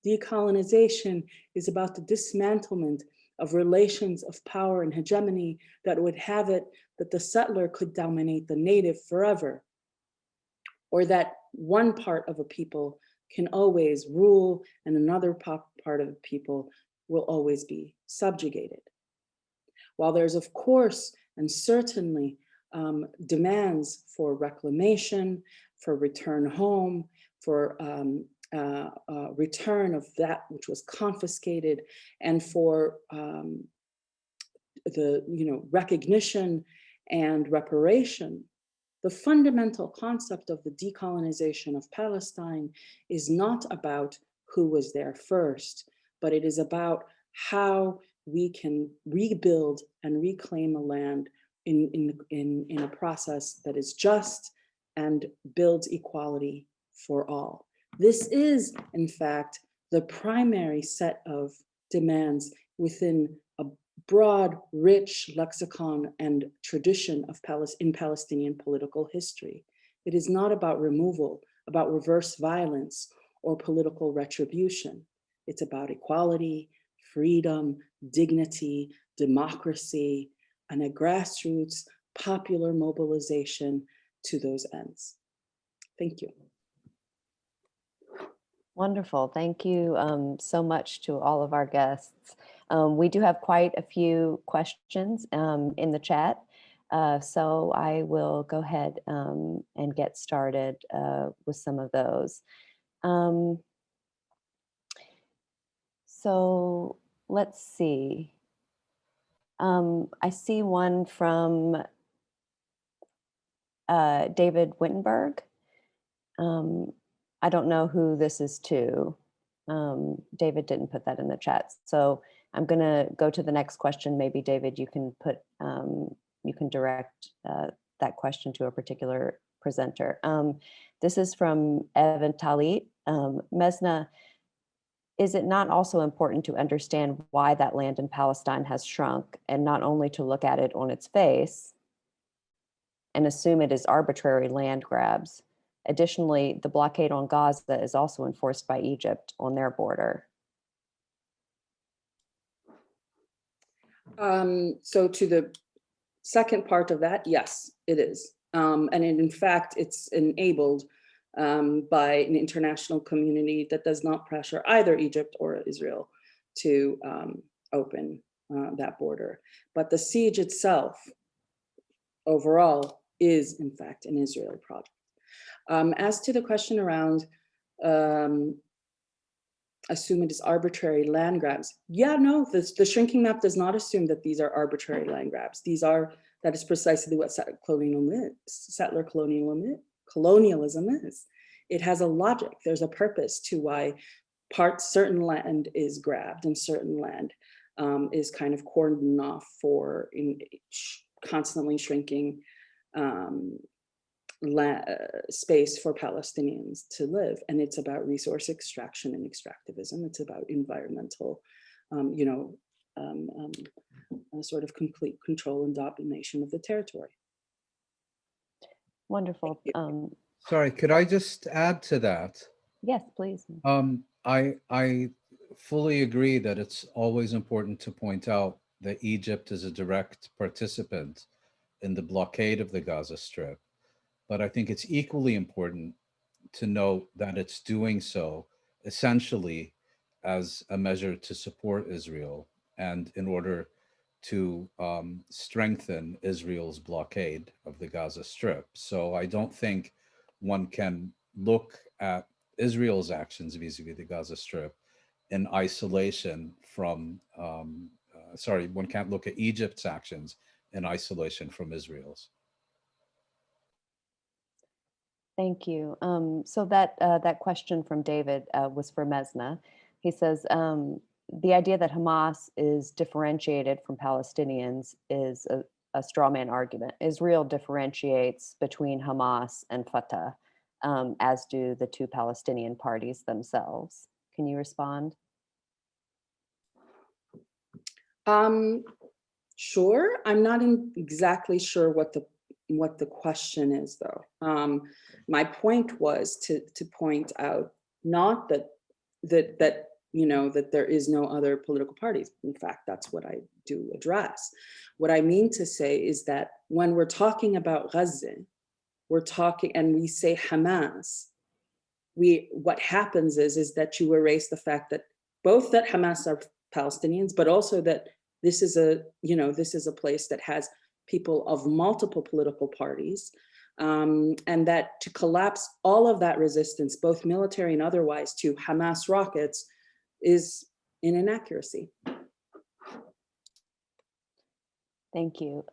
Decolonization is about the dismantlement of relations of power and hegemony that would have it that the settler could dominate the native forever, or that one part of a people can always rule and another part of the people will always be subjugated. While there's, of course, and certainly demands for reclamation, for return home, for return of that which was confiscated, and for the recognition and reparation, the fundamental concept of the decolonization of Palestine is not about who was there first, but it is about how we can rebuild and reclaim a land in a process that is just and builds equality for all. This is, in fact, the primary set of demands within a broad, rich lexicon and tradition of in Palestinian political history. It is not about removal, about reverse violence or political retribution. It's about equality, freedom, dignity, democracy, and a grassroots popular mobilization to those ends. Thank you. Wonderful. Thank you so much to all of our guests. We do have quite a few questions in the chat, so I will go ahead and get started with some of those. So let's see. I see one from David Wittenberg. I don't know who this is to. David didn't put that in the chat. So I'm going to go to the next question. Maybe David, you can direct that question to a particular presenter. This is from Evan Talit. Mezna, is it not also important to understand why that land in Palestine has shrunk, and not only to look at it on its face and assume it is arbitrary land grabs? Additionally, the blockade on Gaza is also enforced by Egypt on their border. So to the second part of that, yes, it is. And in fact, it's enabled by an international community that does not pressure either Egypt or Israel to open that border. But the siege itself, overall, is in fact an Israeli project. As to the question around assume it is arbitrary land grabs. Yeah, no, the shrinking map does not assume that these are arbitrary land grabs. That is precisely what settler colonialism is. It has a logic. There's a purpose to why certain land is grabbed and certain land is kind of cordoned off for constantly shrinking space for Palestinians to live. And it's about resource extraction and extractivism. It's about environmental, sort of complete control and domination of the territory. Wonderful. Sorry, could I just add to that? Yes, please. I fully agree that it's always important to point out that Egypt is a direct participant in the blockade of the Gaza Strip. But I think it's equally important to note that it's doing so essentially as a measure to support Israel and in order to strengthen Israel's blockade of the Gaza Strip. So I don't think one can look at Israel's actions vis-a-vis the Gaza Strip in isolation from, one can't look at Egypt's actions in isolation from Israel's. Thank you. So that question from David was for Mezna. He says, the idea that Hamas is differentiated from Palestinians is a straw man argument. Israel differentiates between Hamas and Fatah, as do the two Palestinian parties themselves. Can you respond? Sure. I'm not exactly sure what the question is, though. My point was to point out not that that there is no other political parties. In fact, that's what I do address. What I mean to say is that when we're talking about Gaza, we're talking, and we say Hamas, what happens is that you erase the fact that both that Hamas are Palestinians, but also that this is a place that has people of multiple political parties, and that to collapse all of that resistance, both military and otherwise, to Hamas rockets is an inaccuracy. Thank you.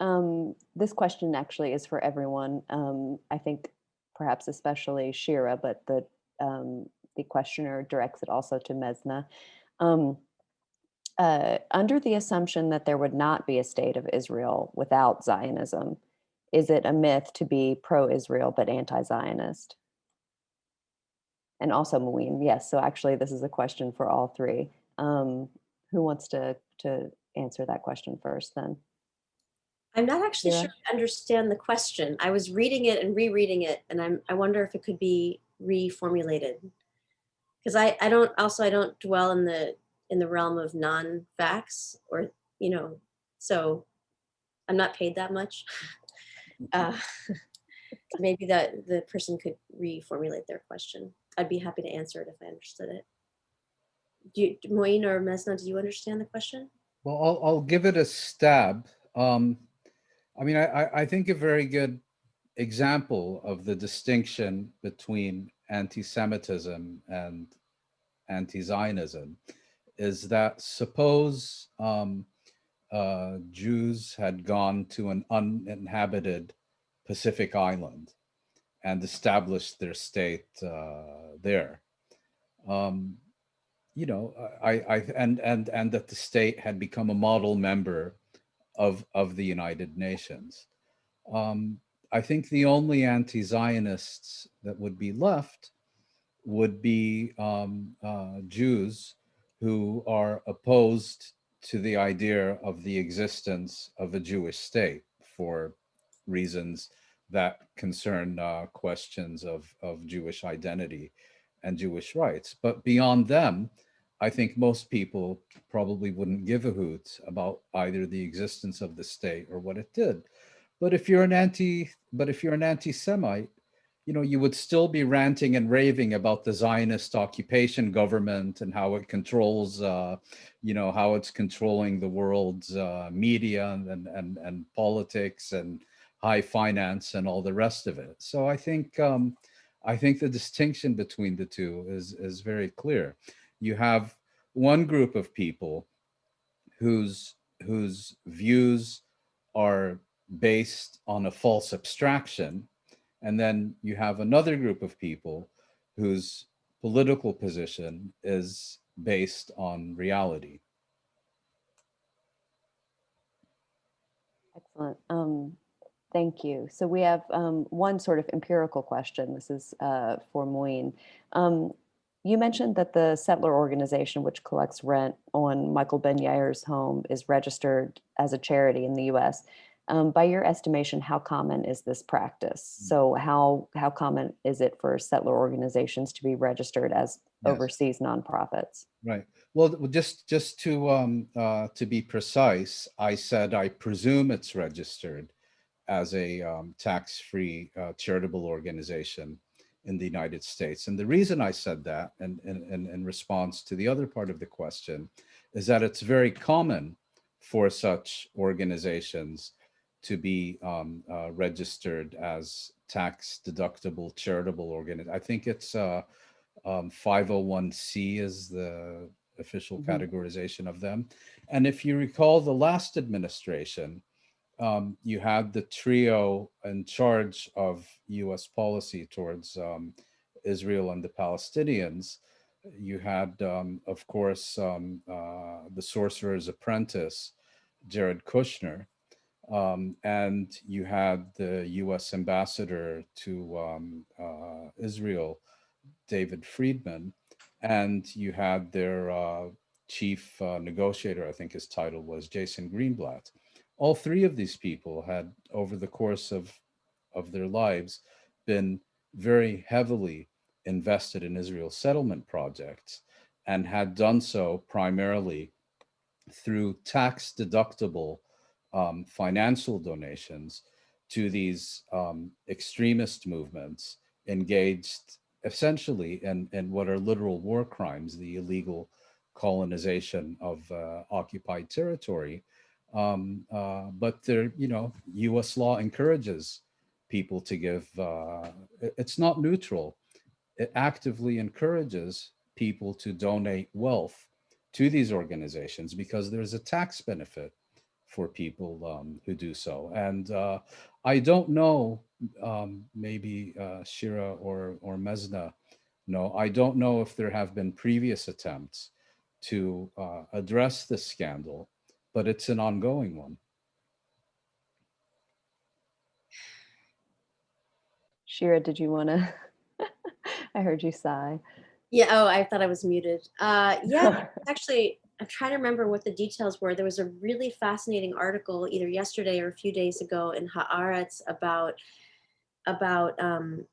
This question actually is for everyone. I think perhaps especially Shira, but the questioner directs it also to Mezna. Under the assumption that there would not be a state of Israel without Zionism, is it a myth to be pro-Israel but anti-Zionist? And also Mouin, yes. So actually, this is a question for all three. Who wants to answer that question first then? I'm not actually Shira? sure I understand the question. I was reading it and rereading it, and I wonder if it could be reformulated. Because I don't dwell in the realm of non-facts, or so I'm not paid that much. Maybe that the person could reformulate their question. I'd be happy to answer it if I understood it. Mouin or Mezna, do you understand the question? Well, I'll give it a stab. I mean, I think a very good example of the distinction between anti-Semitism and anti-Zionism is that suppose Jews had gone to an uninhabited Pacific island and established their state there. And that the state had become a model member of the United Nations. I think the only anti-Zionists that would be left would be Jews who are opposed to the idea of the existence of a Jewish state for reasons that concern questions of Jewish identity and Jewish rights. But beyond them, I think most people probably wouldn't give a hoot about either the existence of the state or what it did. But if you're an anti-Semite, you would still be ranting and raving about the Zionist occupation government and how it controls, how it's controlling the world's media and politics and high finance and all the rest of it. So I think the distinction between the two is very clear. You have one group of people whose views are based on a false abstraction, and then you have another group of people whose political position is based on reality. Excellent. Thank you. So we have one sort of empirical question. This is for Mouin. You mentioned that the settler organization, which collects rent on Michael Ben Yair's home, is registered as a charity in the U.S. By your estimation, how common is this practice? So how common is it for settler organizations to be registered as overseas nonprofits? Right. Well, just to be precise, I said I presume it's registered as a tax-free charitable organization in the United States. And the reason I said that, and in response to the other part of the question, is that it's very common for such organizations to be registered as tax-deductible charitable organization. I think it's 501c is the official categorization of them. And if you recall the last administration, you had the trio in charge of US policy towards Israel and the Palestinians. You had, of course, the Sorcerer's Apprentice, Jared Kushner, And you had the US ambassador to Israel, David Friedman, and you had their chief negotiator, I think his title was Jason Greenblatt. All three of these people had, over the course of their lives, been very heavily invested in Israel's settlement projects and had done so primarily through tax deductible financial donations to these extremist movements engaged essentially in what are literal war crimes, the illegal colonization of occupied territory. But there, U.S. law encourages people to give. It's not neutral. It actively encourages people to donate wealth to these organizations because there's a tax benefit for people who do so. And I don't know, maybe Shira or Mezna, no, I don't know if there have been previous attempts to address this scandal, but it's an ongoing one. Shira, did you want to? I heard you sigh. Yeah. Oh, I thought I was muted. Yeah, actually, I'm trying to remember what the details were. There was a really fascinating article either yesterday or a few days ago in Haaretz about I'm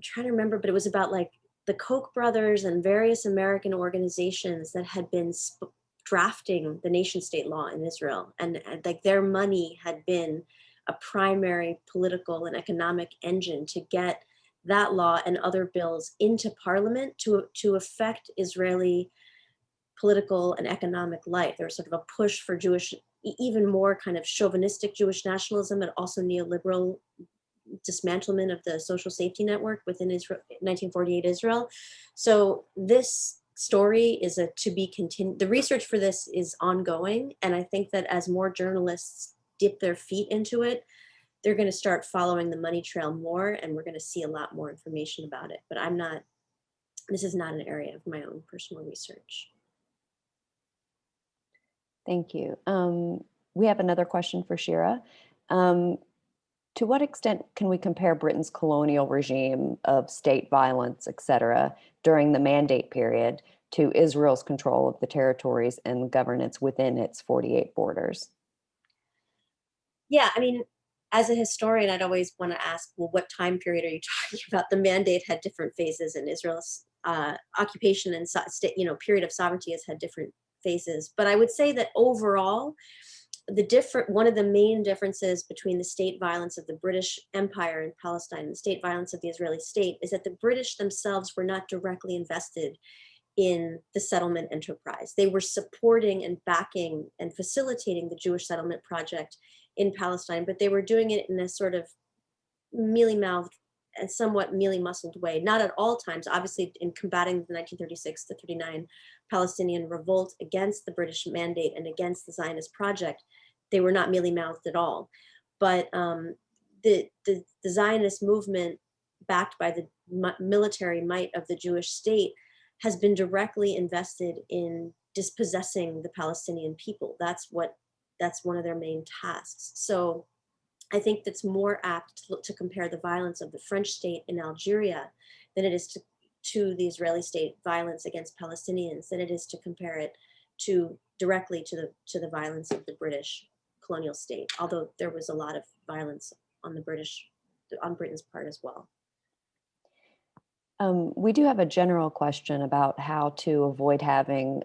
trying to remember, but it was about like the Koch brothers and various American organizations that had been drafting the nation state law in Israel, and like their money had been a primary political and economic engine to get that law and other bills into parliament to affect Israeli political and economic life. There was sort of a push for Jewish, even more kind of chauvinistic Jewish nationalism, and also neoliberal dismantlement of the social safety network within Israel, 1948 Israel. So this story is a to be continued. The research for this is ongoing, and I think that as more journalists dip their feet into it, they're going to start following the money trail more, and we're going to see a lot more information about it. But this is not an area of my own personal research. Thank you. We have another question for Shira. To what extent can we compare Britain's colonial regime of state violence, et cetera, during the Mandate period to Israel's control of the territories and governance within its 48 borders? Yeah, I mean, as a historian, I'd always want to ask, well, what time period are you talking about? The Mandate had different phases, and Israel's occupation and state, period of sovereignty has had different phases. But I would say that overall, one of the main differences between the state violence of the British Empire in Palestine and the state violence of the Israeli state is that the British themselves were not directly invested in the settlement enterprise. They were supporting and backing and facilitating the Jewish settlement project in Palestine, but they were doing it in a sort of mealy-mouthed and somewhat mealy-muscled way, not at all times, obviously in combating the 1936 to 39 Palestinian revolt against the British Mandate and against the Zionist project. They were not mealy-mouthed at all. But the Zionist movement, backed by the military might of the Jewish state, has been directly invested in dispossessing the Palestinian people. That's one of their main tasks. So I think that's more apt to compare the violence of the French state in Algeria than it is to the Israeli state violence against Palestinians, than it is to compare it directly to the violence of the British colonial state, although there was a lot of violence on Britain's part as well. We do have a general question about how to avoid having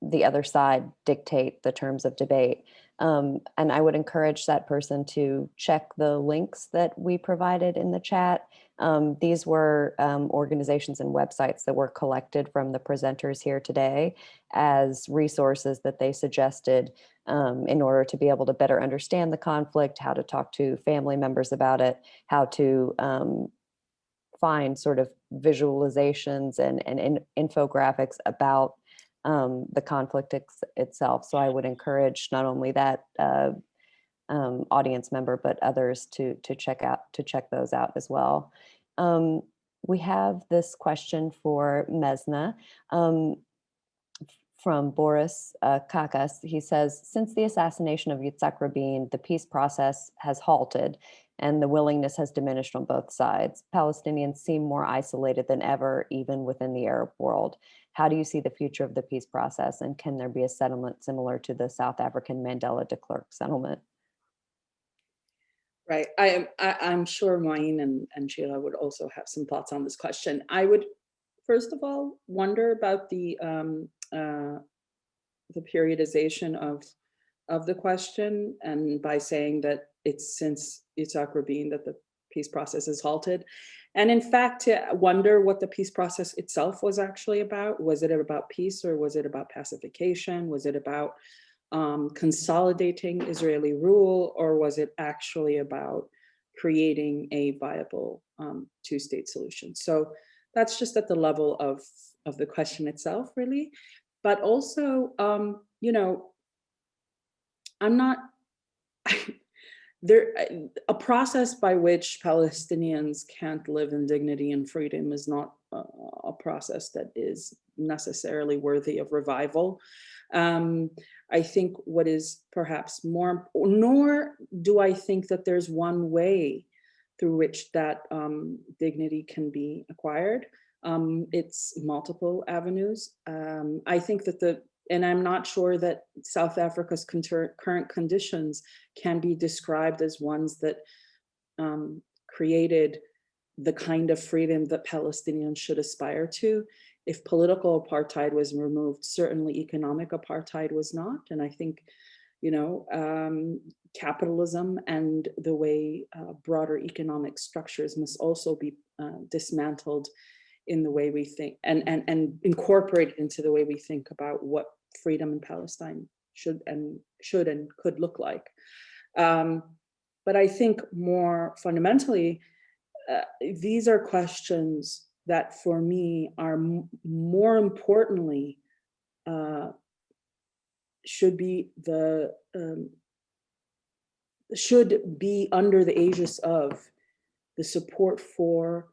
the other side dictate the terms of debate. And I would encourage that person to check the links that we provided in the chat. These were organizations and websites that were collected from the presenters here today as resources that they suggested in order to be able to better understand the conflict, how to talk to family members about it, how to find sort of visualizations and infographics about the conflict itself. So I would encourage not only that audience member, but others to check those out as well. We have this question for Mezna. from Boris Kakas. He says, since the assassination of Yitzhak Rabin, the peace process has halted and the willingness has diminished on both sides. Palestinians seem more isolated than ever, even within the Arab world. How do you see the future of the peace process, and can there be a settlement similar to the South African Mandela de Klerk settlement? Right. I'm sure Mouin and Shira would also have some thoughts on this question. I would, first of all, wonder about the periodization of the question, and by saying that it's since Yitzhak Rabin that the peace process has halted. And in fact, to wonder what the peace process itself was actually about. Was it about peace, or was it about pacification? Was it about consolidating Israeli rule, or was it actually about creating a viable two-state solution? So that's just at the level of the question itself, really. But also, you know, I'm not there. A process by which Palestinians can't live in dignity and freedom is not a process that is necessarily worthy of revival. I think what is perhaps more, nor do I think that there's one way through which that dignity can be acquired. It's multiple avenues. I think that and I'm not sure that South Africa's current conditions can be described as ones that created the kind of freedom that Palestinians should aspire to. If political apartheid was removed, certainly economic apartheid was not. And I think, you know, capitalism and the way broader economic structures must also be dismantled in the way we think, and incorporated into the way we think about what freedom in Palestine should and could look like. But I think more fundamentally, these are questions that for me are more importantly should be under the aegis of the support for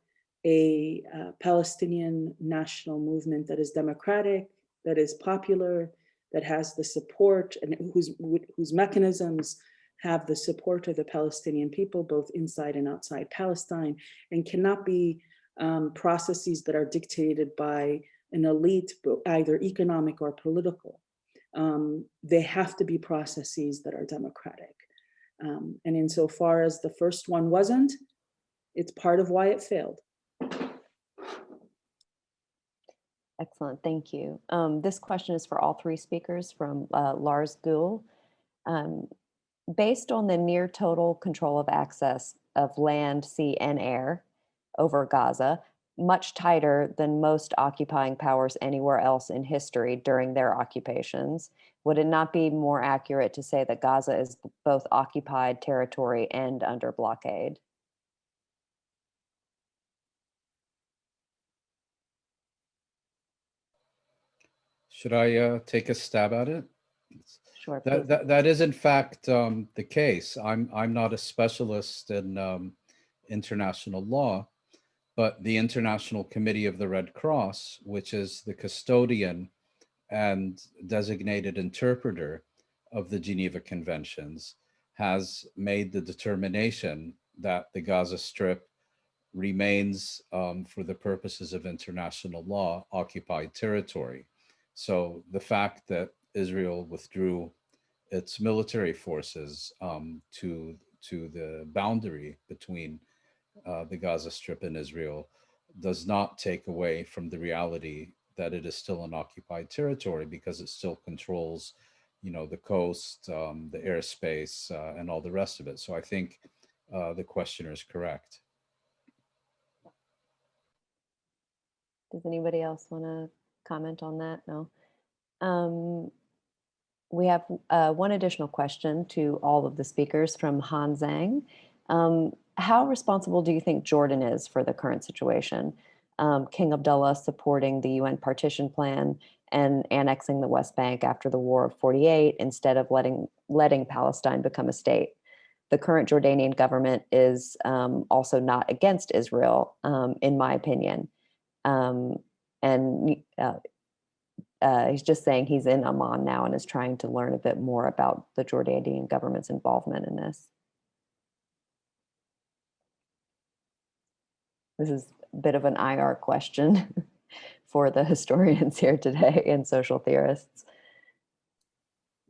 a Palestinian national movement that is democratic, that is popular, that has the support, and whose mechanisms have the support of the Palestinian people, both inside and outside Palestine, and cannot be processes that are dictated by an elite, either economic or political. They have to be processes that are democratic. And insofar as the first one wasn't, it's part of why it failed. Excellent, thank you. This question is for all three speakers from Lars Gül. Based on the near total control of access of land, sea, and air over Gaza, much tighter than most occupying powers anywhere else in history during their occupations, would it not be more accurate to say that Gaza is both occupied territory and under blockade? Should I take a stab at it? Sure, please. That is in fact the case. I'm not a specialist in international law, but the International Committee of the Red Cross, which is the custodian and designated interpreter of the Geneva Conventions, has made the determination that the Gaza Strip remains, for the purposes of international law, occupied territory. So the fact that Israel withdrew its military forces to the boundary between the Gaza Strip and Israel does not take away from the reality that it is still an occupied territory, because it still controls, you know, the coast, the airspace, and all the rest of it. So I think the questioner is correct. Does anybody else want to comment on that? No. We have one additional question to all of the speakers from Han Zhang. How responsible do you think Jordan is for the current situation? King Abdullah supporting the UN partition plan and annexing the West Bank after the War of 48 instead of letting Palestine become a state. The current Jordanian government is also not against Israel, in my opinion. he's just saying he's in Amman now and is trying to learn a bit more about the Jordanian government's involvement in this. This is a bit of an IR question for the historians here today and social theorists.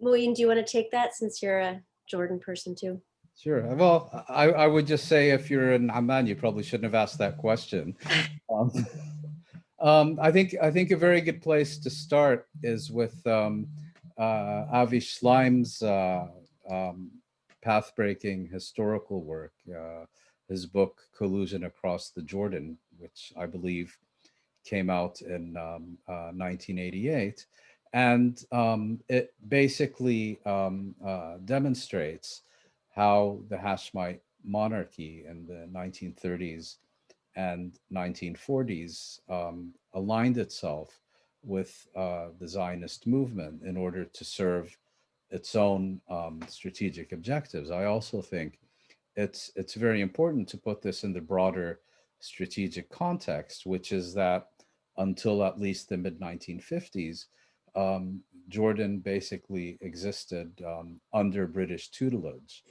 Mouin, do you want to take that since you're a Jordan person too? Sure. Well, I would just say if you're in Amman, you probably shouldn't have asked that question. I think a very good place to start is with Avi Schleim's path-breaking historical work, his book Collusion Across the Jordan, which I believe came out in 1988. And it basically demonstrates how the Hashemite monarchy in the 1930s and 1940s aligned itself with the Zionist movement in order to serve its own strategic objectives. I also think it's very important to put this in the broader strategic context, which is that until at least the mid-1950s, Jordan basically existed under British tutelage.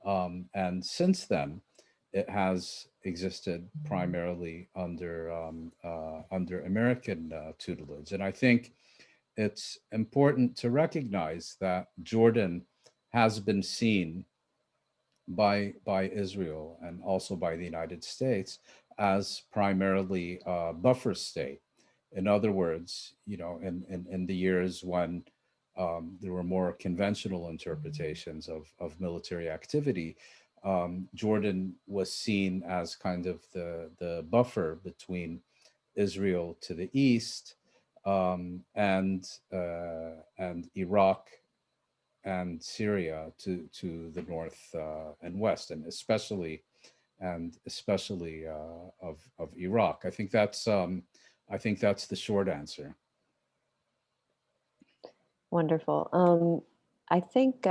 And since then, it has existed primarily under American tutelage. And I think it's important to recognize that Jordan has been seen by Israel and also by the United States as primarily a buffer state. In other words, you know, in the years when there were more conventional interpretations of military activity, Jordan was seen as kind of the buffer between Israel to the east and Iraq and Syria to the north and west, and especially of Iraq. I think that's the short answer. Wonderful. I think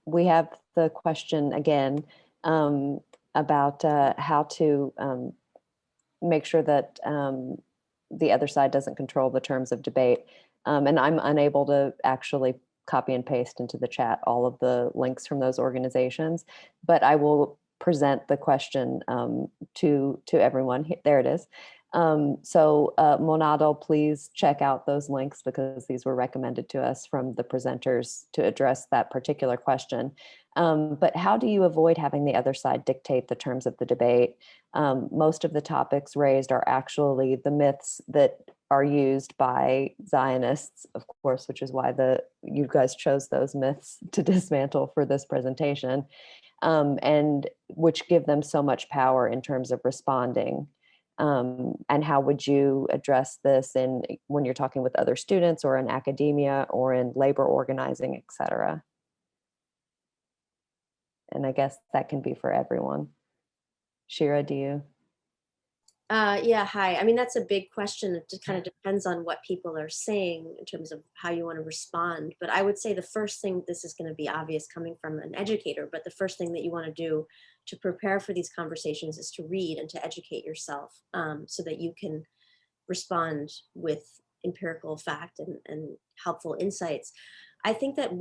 we have the question again about how to make sure that the other side doesn't control the terms of debate. And I'm unable to actually copy and paste into the chat all of the links from those organizations, but I will present the question to everyone. There it is. So Monado, please check out those links because these were recommended to us from the presenters to address that particular question. But how do you avoid having the other side dictate the terms of the debate? Most of the topics raised are actually the myths that are used by Zionists, of course, which is why you guys chose those myths to dismantle for this presentation, and which give them so much power in terms of responding. And how would you address this when you're talking with other students or in academia or in labor organizing, et cetera? And I guess that can be for everyone. Shira, do you? Yeah, hi. I mean, that's a big question. It just kind of depends on what people are saying in terms of how you want to respond. But I would say the first thing, this is going to be obvious coming from an educator, but the first thing that you want to do to prepare for these conversations is to read and to educate yourself so that you can respond with empirical fact and helpful insights. I think that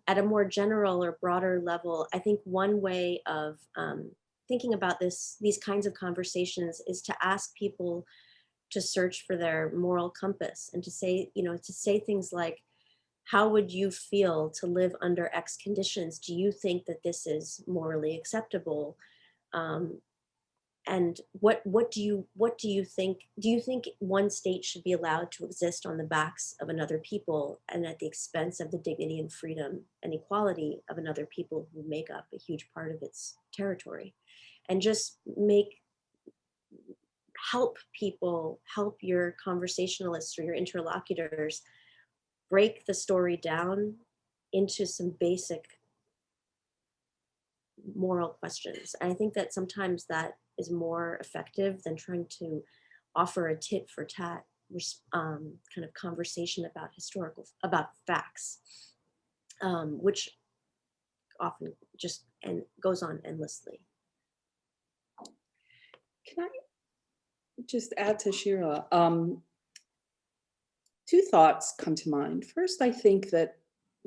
at a more general or broader level, I think one way of thinking about these kinds of conversations is to ask people to search for their moral compass and to say things like, how would you feel to live under X conditions? Do you think that this is morally acceptable? And what do you think? Do you think one state should be allowed to exist on the backs of another people and at the expense of the dignity and freedom and equality of another people who make up a huge part of its territory? And just help your conversationalists or your interlocutors break the story down into some basic moral questions. And I think that sometimes that is more effective than trying to offer a tit for tat kind of conversation about facts, which often just goes on endlessly. Can I just add to Shira? two thoughts come to mind. First, I think that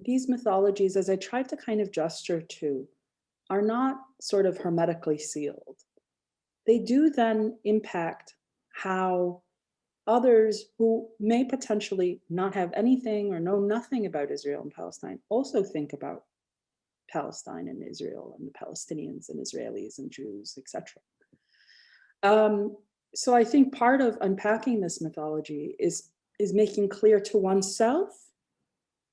these mythologies, as I tried to kind of gesture to, are not sort of hermetically sealed. They do then impact how others who may potentially not have anything or know nothing about Israel and Palestine also think about Palestine and Israel and the Palestinians and Israelis and Jews, etc. So I think part of unpacking this mythology is making clear to oneself,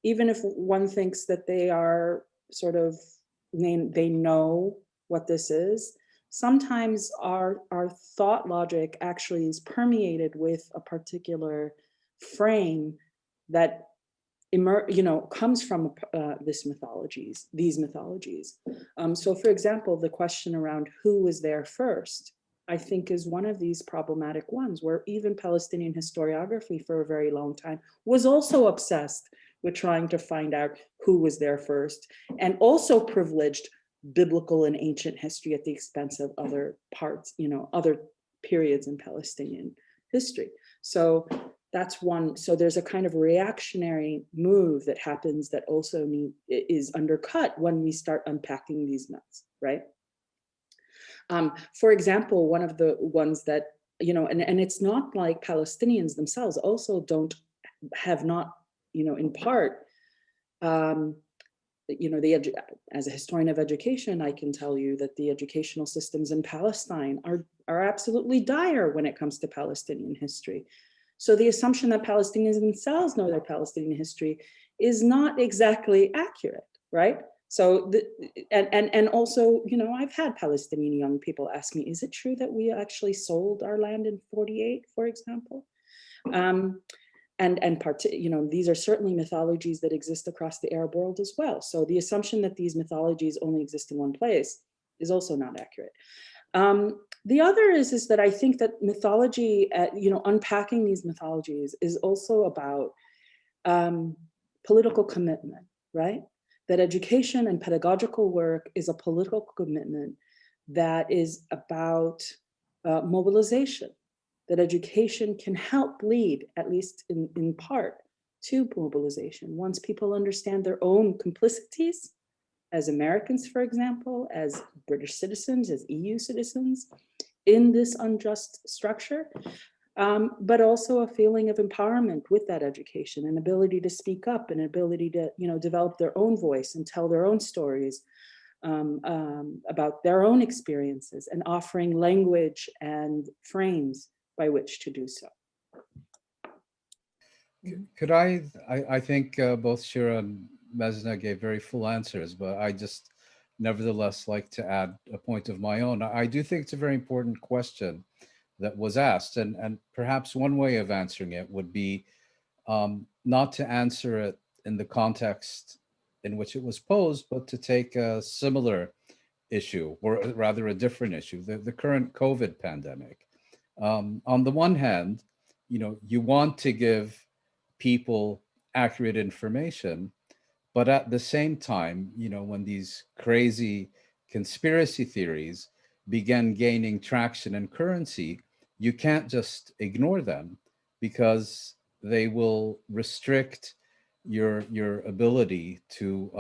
even if one thinks that they are sort of, they know what this is, sometimes our thought logic actually is permeated with a particular frame that comes from these mythologies. So for example, the question around who was there first, I think is one of these problematic ones, where even Palestinian historiography for a very long time was also obsessed with trying to find out who was there first, and also privileged biblical and ancient history at the expense of other parts, other periods in Palestinian history. So that's one. So there's a kind of reactionary move that happens that also is undercut when we start unpacking these myths, right? For example, one of the ones that, and it's not like Palestinians themselves also have not, in part, as a historian of education, I can tell you that the educational systems in Palestine are absolutely dire when it comes to Palestinian history. So the assumption that Palestinians themselves know their Palestinian history is not exactly accurate, right? So, and also, I've had Palestinian young people ask me, is it true that we actually sold our land in 48, for example? These are certainly mythologies that exist across the Arab world as well. So the assumption that these mythologies only exist in one place is also not accurate. The other is that I think that mythology, unpacking these mythologies is also about political commitment, right? That education and pedagogical work is a political commitment that is about mobilization, that education can help lead, at least in part, to mobilization. Once people understand their own complicities, as Americans, for example, as British citizens, as EU citizens, in this unjust structure, but also a feeling of empowerment with that education, an ability to speak up, an ability to, develop their own voice and tell their own stories about their own experiences, and offering language and frames by which to do so. Could I think both Shira and Mezna gave very full answers, but I just nevertheless like to add a point of my own. I do think it's a very important question that was asked, and perhaps one way of answering it would be not to answer it in the context in which it was posed, but to take a similar issue, or rather a different issue, the current COVID pandemic. On the one hand, you want to give people accurate information, but at the same time, when these crazy conspiracy theories began gaining traction and currency, you can't just ignore them, because they will restrict your ability to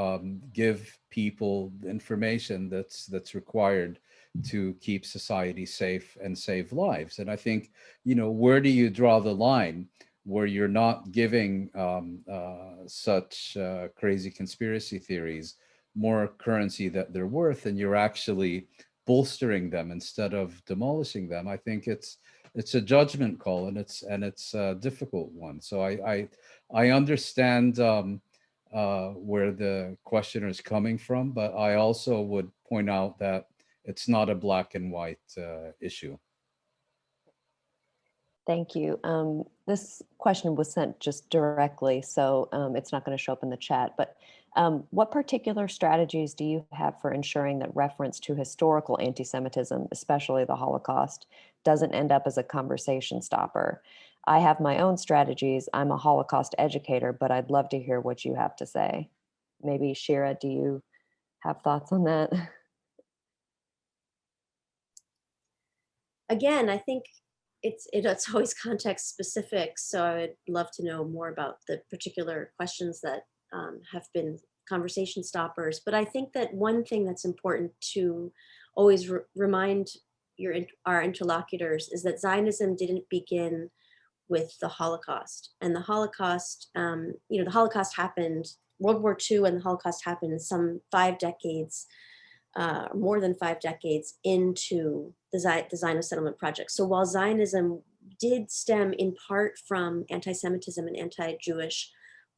give people the information that's required to keep society safe and save lives. And I think, where do you draw the line where you're not giving such crazy conspiracy theories more currency that they're worth, and you're actually bolstering them instead of demolishing them? I think it's a judgment call, and it's a difficult one. So I understand where the questioner is coming from, but I also would point out that it's not a black and white issue. Thank you. This question was sent just directly, so it's not going to show up in the chat, but what particular strategies do you have for ensuring that reference to historical anti-Semitism, especially the Holocaust, doesn't end up as a conversation stopper? I have my own strategies. I'm a Holocaust educator, but I'd love to hear what you have to say. Maybe Shira, do you have thoughts on that? Again, I think it's always context specific. So I'd love to know more about the particular questions that have been conversation stoppers. But I think that one thing that's important to always remind our interlocutors is that Zionism didn't begin with the Holocaust. And the Holocaust, the Holocaust happened, World War II and the Holocaust happened some 5 decades, more than 5 decades into the Zionist settlement project. So while Zionism did stem in part from anti-Semitism and anti-Jewish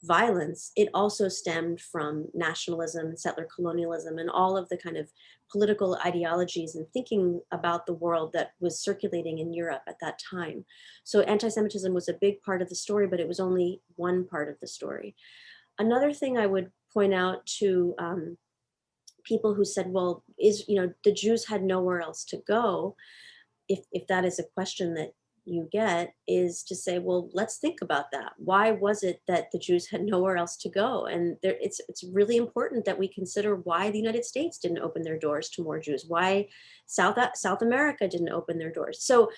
violence, it also stemmed from nationalism, settler colonialism, and all of the kind of political ideologies and thinking about the world that was circulating in Europe at that time. So anti-Semitism was a big part of the story, but it was only one part of the story. Another thing I would point out to people who said, well, the Jews had nowhere else to go, if that is a question that you get, is to say, well, let's think about that. Why was it that the Jews had nowhere else to go? And it's really important that we consider why the United States didn't open their doors to more Jews, why South America didn't open their doors. So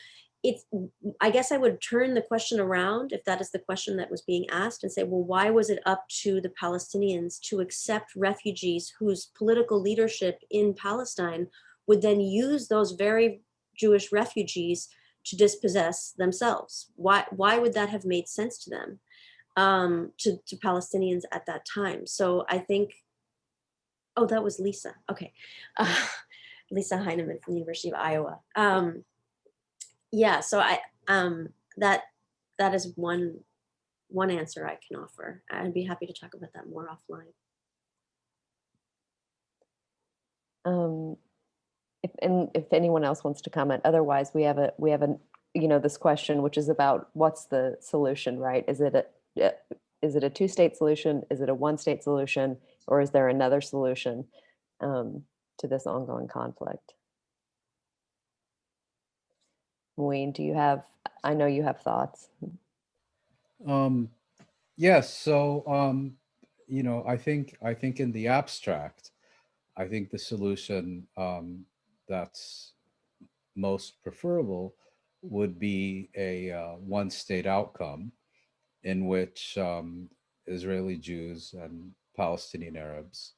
I guess I would turn the question around, if that is the question that was being asked, and say, well, why was it up to the Palestinians to accept refugees whose political leadership in Palestine would then use those very Jewish refugees to dispossess themselves? Why would that have made sense to them, to Palestinians at that time? So I think, oh, that was Lisa. Okay. Lisa Heineman from the University of Iowa. Yeah, so that is one answer I can offer. I'd be happy to talk about that more offline. If anyone else wants to comment, otherwise we have this question, which is about what's the solution, right? Is it a two-state solution? Is it a one-state solution? Or is there another solution to this ongoing conflict? Mouin, I know you have thoughts. Yes. So, I think in the abstract, I think the solution that's most preferable would be a one-state outcome in which Israeli Jews and Palestinian Arabs,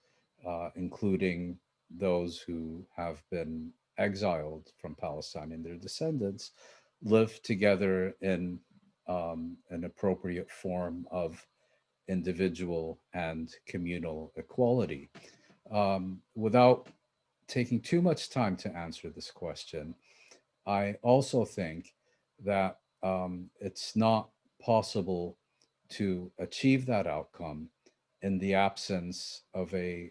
including those who have been exiled from Palestine and their descendants, live together in an appropriate form of individual and communal equality. Without taking too much time to answer this question, I also think that it's not possible to achieve that outcome in the absence of a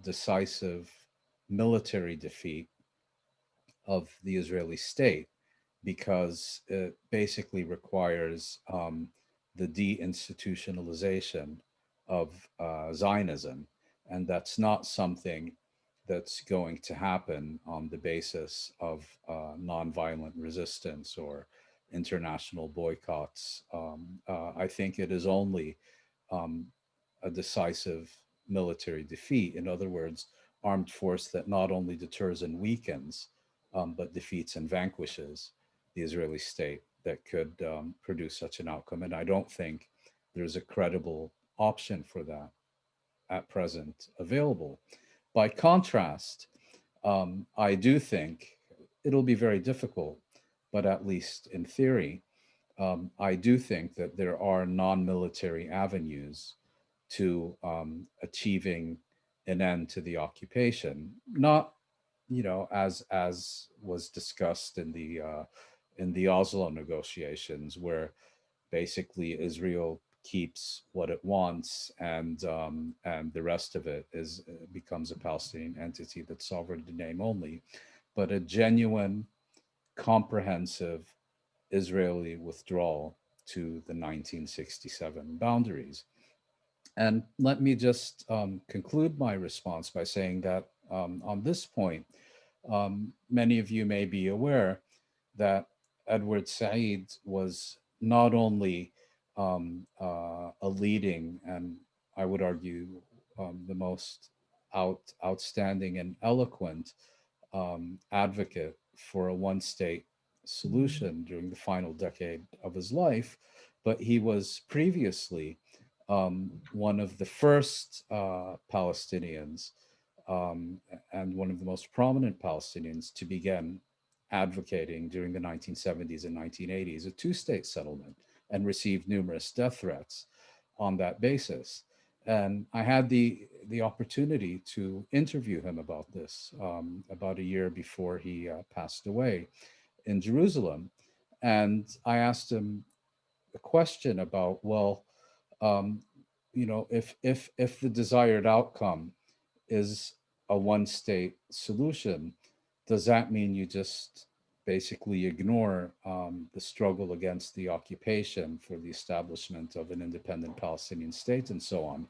decisive military defeat of the Israeli state, because it basically requires the deinstitutionalization of Zionism. And that's not something that's going to happen on the basis of nonviolent resistance or international boycotts. I think it is only a decisive military defeat. In other words, armed force that not only deters and weakens, but defeats and vanquishes the Israeli state, that could produce such an outcome. And I don't think there's a credible option for that at present available. By contrast, I do think it'll be very difficult, but at least in theory, I do think that there are non-military avenues to achieving an end to the occupation. Not, as was discussed in the Oslo negotiations, where basically Israel keeps what it wants, and the rest of it becomes a Palestinian entity that's sovereign in name only, but a genuine, comprehensive Israeli withdrawal to the 1967 boundaries. And let me just conclude my response by saying that on this point, many of you may be aware that Edward Said was not only a leading, and I would argue the most outstanding and eloquent advocate for a one-state solution during the final decade of his life, but he was previously one of the first Palestinians and one of the most prominent Palestinians to begin advocating during the 1970s and 1980s a two-state settlement, and received numerous death threats on that basis. And I had the opportunity to interview him about this about a year before he passed away in Jerusalem. And I asked him a question about, well, you know, if the desired outcome is a one-state solution, does that mean you just basically ignore the struggle against the occupation for the establishment of an independent Palestinian state and so on?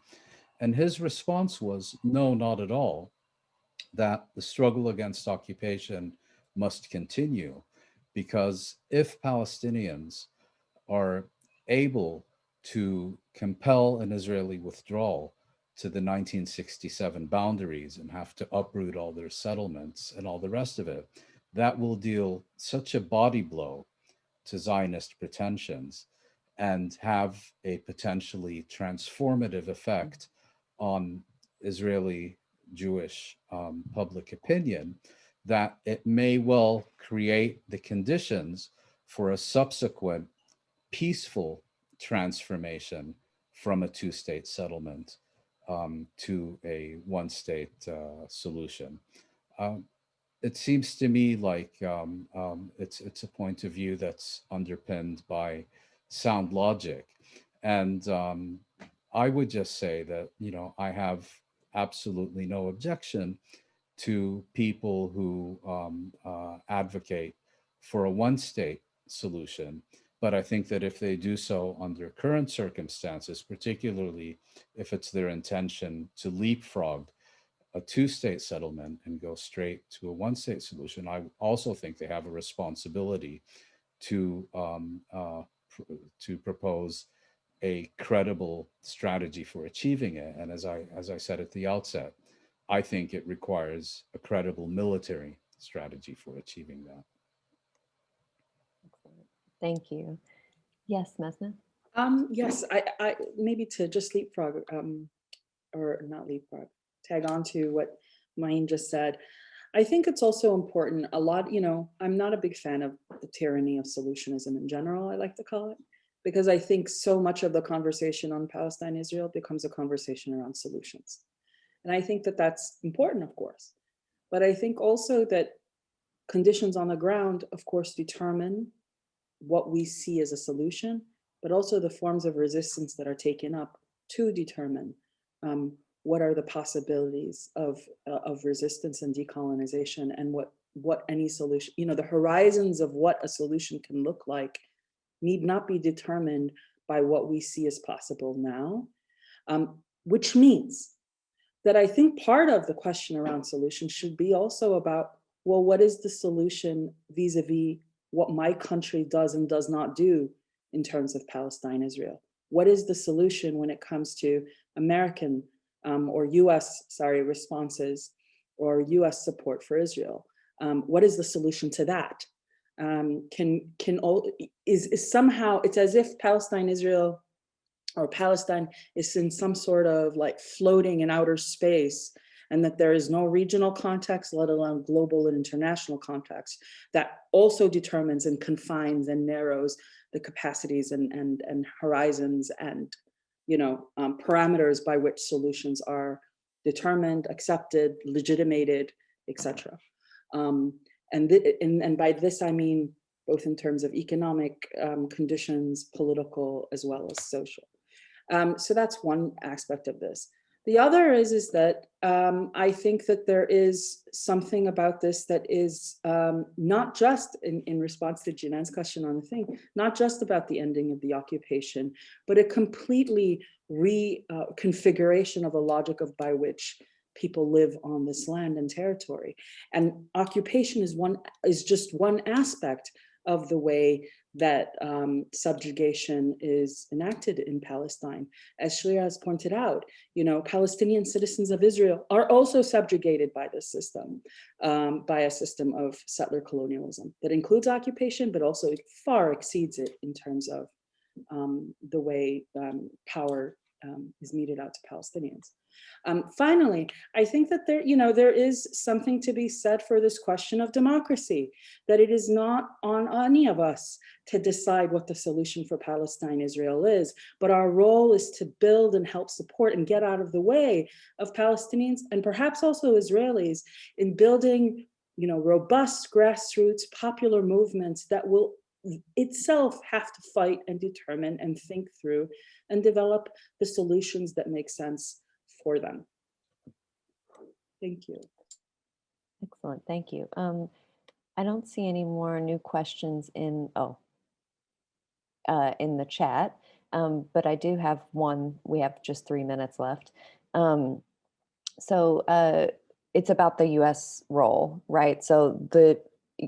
And his response was, no, not at all, that the struggle against occupation must continue, because if Palestinians are able to compel an Israeli withdrawal to the 1967 boundaries and have to uproot all their settlements and all the rest of it, that will deal such a body blow to Zionist pretensions and have a potentially transformative effect on Israeli Jewish public opinion, that it may well create the conditions for a subsequent peaceful transformation from a two-state settlement to a one-state solution. It seems to me like it's a point of view that's underpinned by sound logic, and I would just say that, you know, I have absolutely no objection to people who advocate for a one-state solution. But I think that if they do so under current circumstances, particularly if it's their intention to leapfrog a two-state settlement and go straight to a one-state solution, I also think they have a responsibility to propose a credible strategy for achieving it. And as I said at the outset, I think it requires a credible military strategy for achieving that. Excellent. Thank you. Yes, Mezna? Yes, I maybe to just leapfrog, or not leapfrog, tag on to what Mouin just said. I think it's also important, a lot, you know, I'm not a big fan of the tyranny of solutionism in general, I like to call it, because I think so much of the conversation on Palestine-Israel becomes a conversation around solutions. And I think that that's important, of course. But I think also that conditions on the ground, of course, determine what we see as a solution, but also the forms of resistance that are taken up to determine what are the possibilities of resistance and decolonization, and what any solution, you know, the horizons of what a solution can look like need not be determined by what we see as possible now, which means that I think part of the question around solutions should be also about, well, what is the solution vis-a-vis what my country does and does not do in terms of Palestine, Israel? What is the solution when it comes to American or US, responses or US support for Israel? What is the solution to that? Is somehow, it's as if Palestine, Israel, or Palestine is in some sort of like floating in outer space, and that there is no regional context, let alone global and international context, that also determines and confines and narrows the capacities and horizons and, you know, parameters by which solutions are determined, accepted, legitimated, etc. And by this I mean both in terms of economic conditions, political as well as social. So that's one aspect of this. The other is that I think that there is something about this that is not just in response to Jinan's question on the thing, not just about the ending of the occupation, but a completely reconfiguration of a logic of by which people live on this land and territory. And occupation is just one aspect of the way that subjugation is enacted in Palestine. As Shira has pointed out, Palestinian citizens of Israel are also subjugated by this system, by a system of settler colonialism that includes occupation, but also far exceeds it in terms of the way power is meted out to Palestinians. Finally, I think that there is something to be said for this question of democracy, that it is not on any of us to decide what the solution for Palestine-Israel is, but our role is to build and help support and get out of the way of Palestinians and perhaps also Israelis in building, robust grassroots popular movements that will itself have to fight and determine and think through and develop the solutions that make sense for them. Thank you. Excellent, thank you. I don't see any more new questions in the chat, but I do have one. We have just 3 minutes left. It's about the U.S. role, right? So the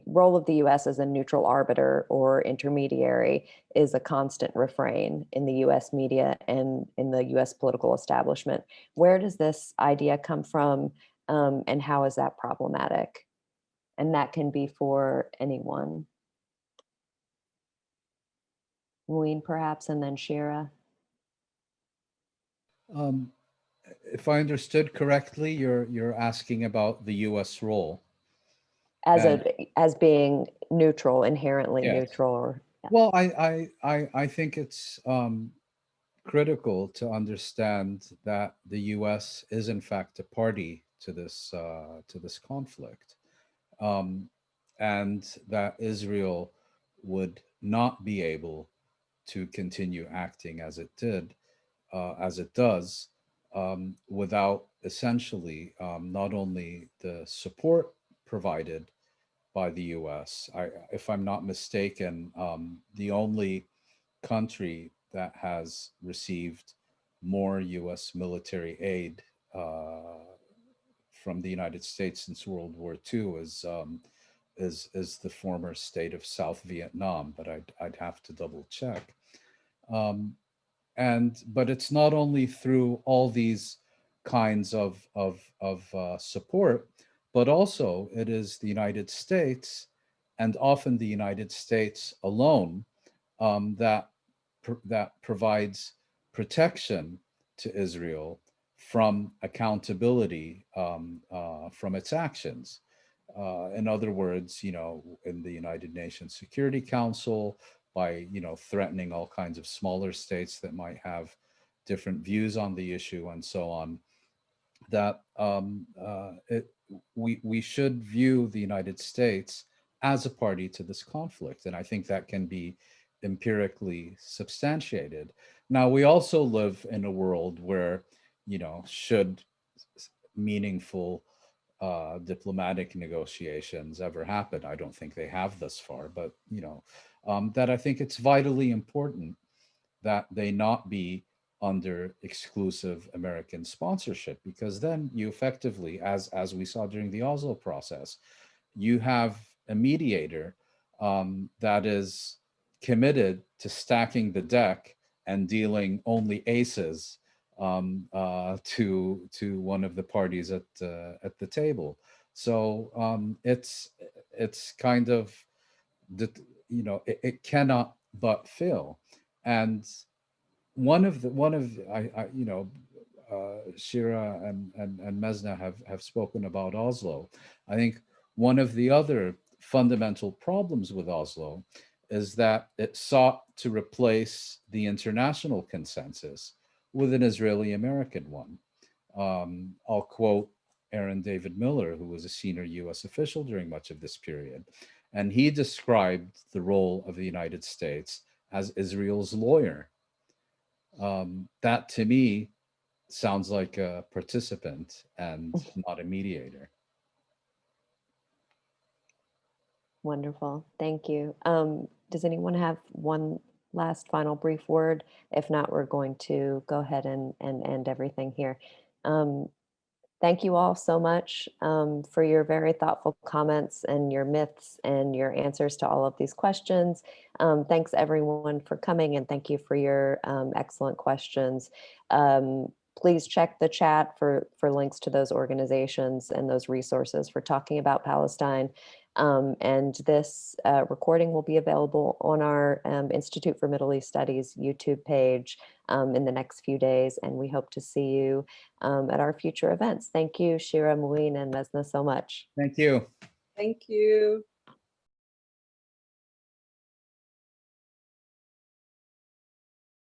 role of the U.S. as a neutral arbiter or intermediary is a constant refrain in the U.S. media and in the U.S. political establishment. Where does this idea come from, and how is that problematic? And that can be for anyone. Mouin, perhaps, and then Shira. If I understood correctly, you're asking about the U.S. role. As being neutral, inherently Yes. neutral, or Well, I think it's critical to understand that the U.S. is in fact a party to this conflict, and that Israel would not be able to continue acting as it does, without essentially not only the support provided by the U.S. If I'm not mistaken, the only country that has received more U.S. military aid from the United States since World War II is the former state of South Vietnam, but I'd have to double check. But it's not only through all these kinds of support, but also it is the United States, and often the United States alone, that provides protection to Israel from accountability from its actions. In other words, in the United Nations Security Council, by threatening all kinds of smaller states that might have different views on the issue and so on, that we should view the United States as a party to this conflict. And I think that can be empirically substantiated. Now, we also live in a world where, should meaningful diplomatic negotiations ever happen, I don't think they have thus far, but, that I think it's vitally important that they not be under exclusive American sponsorship, because then you effectively, as we saw during the Oslo process, you have a mediator that is committed to stacking the deck and dealing only aces to one of the parties at the table. So it's kind of it cannot but fail. And Shira and Mezna have spoken about Oslo. I think one of the other fundamental problems with Oslo is that it sought to replace the international consensus with an Israeli-American one. I'll quote Aaron David Miller, who was a senior US official during much of this period, and he described the role of the United States as Israel's lawyer. That to me sounds like a participant and not a mediator. Wonderful, thank you. Does anyone have one last final brief word? If not, we're going to go ahead and end everything here. Thank you all so much for your very thoughtful comments and your myths and your answers to all of these questions. Thanks everyone for coming, and thank you for your excellent questions. Please check the chat for links to those organizations and those resources for talking about Palestine. And this recording will be available on our Institute for Middle East Studies YouTube page in the next few days, and we hope to see you at our future events. Thank you, Shira, Mouin, and Mezna so much. Thank you. Thank you.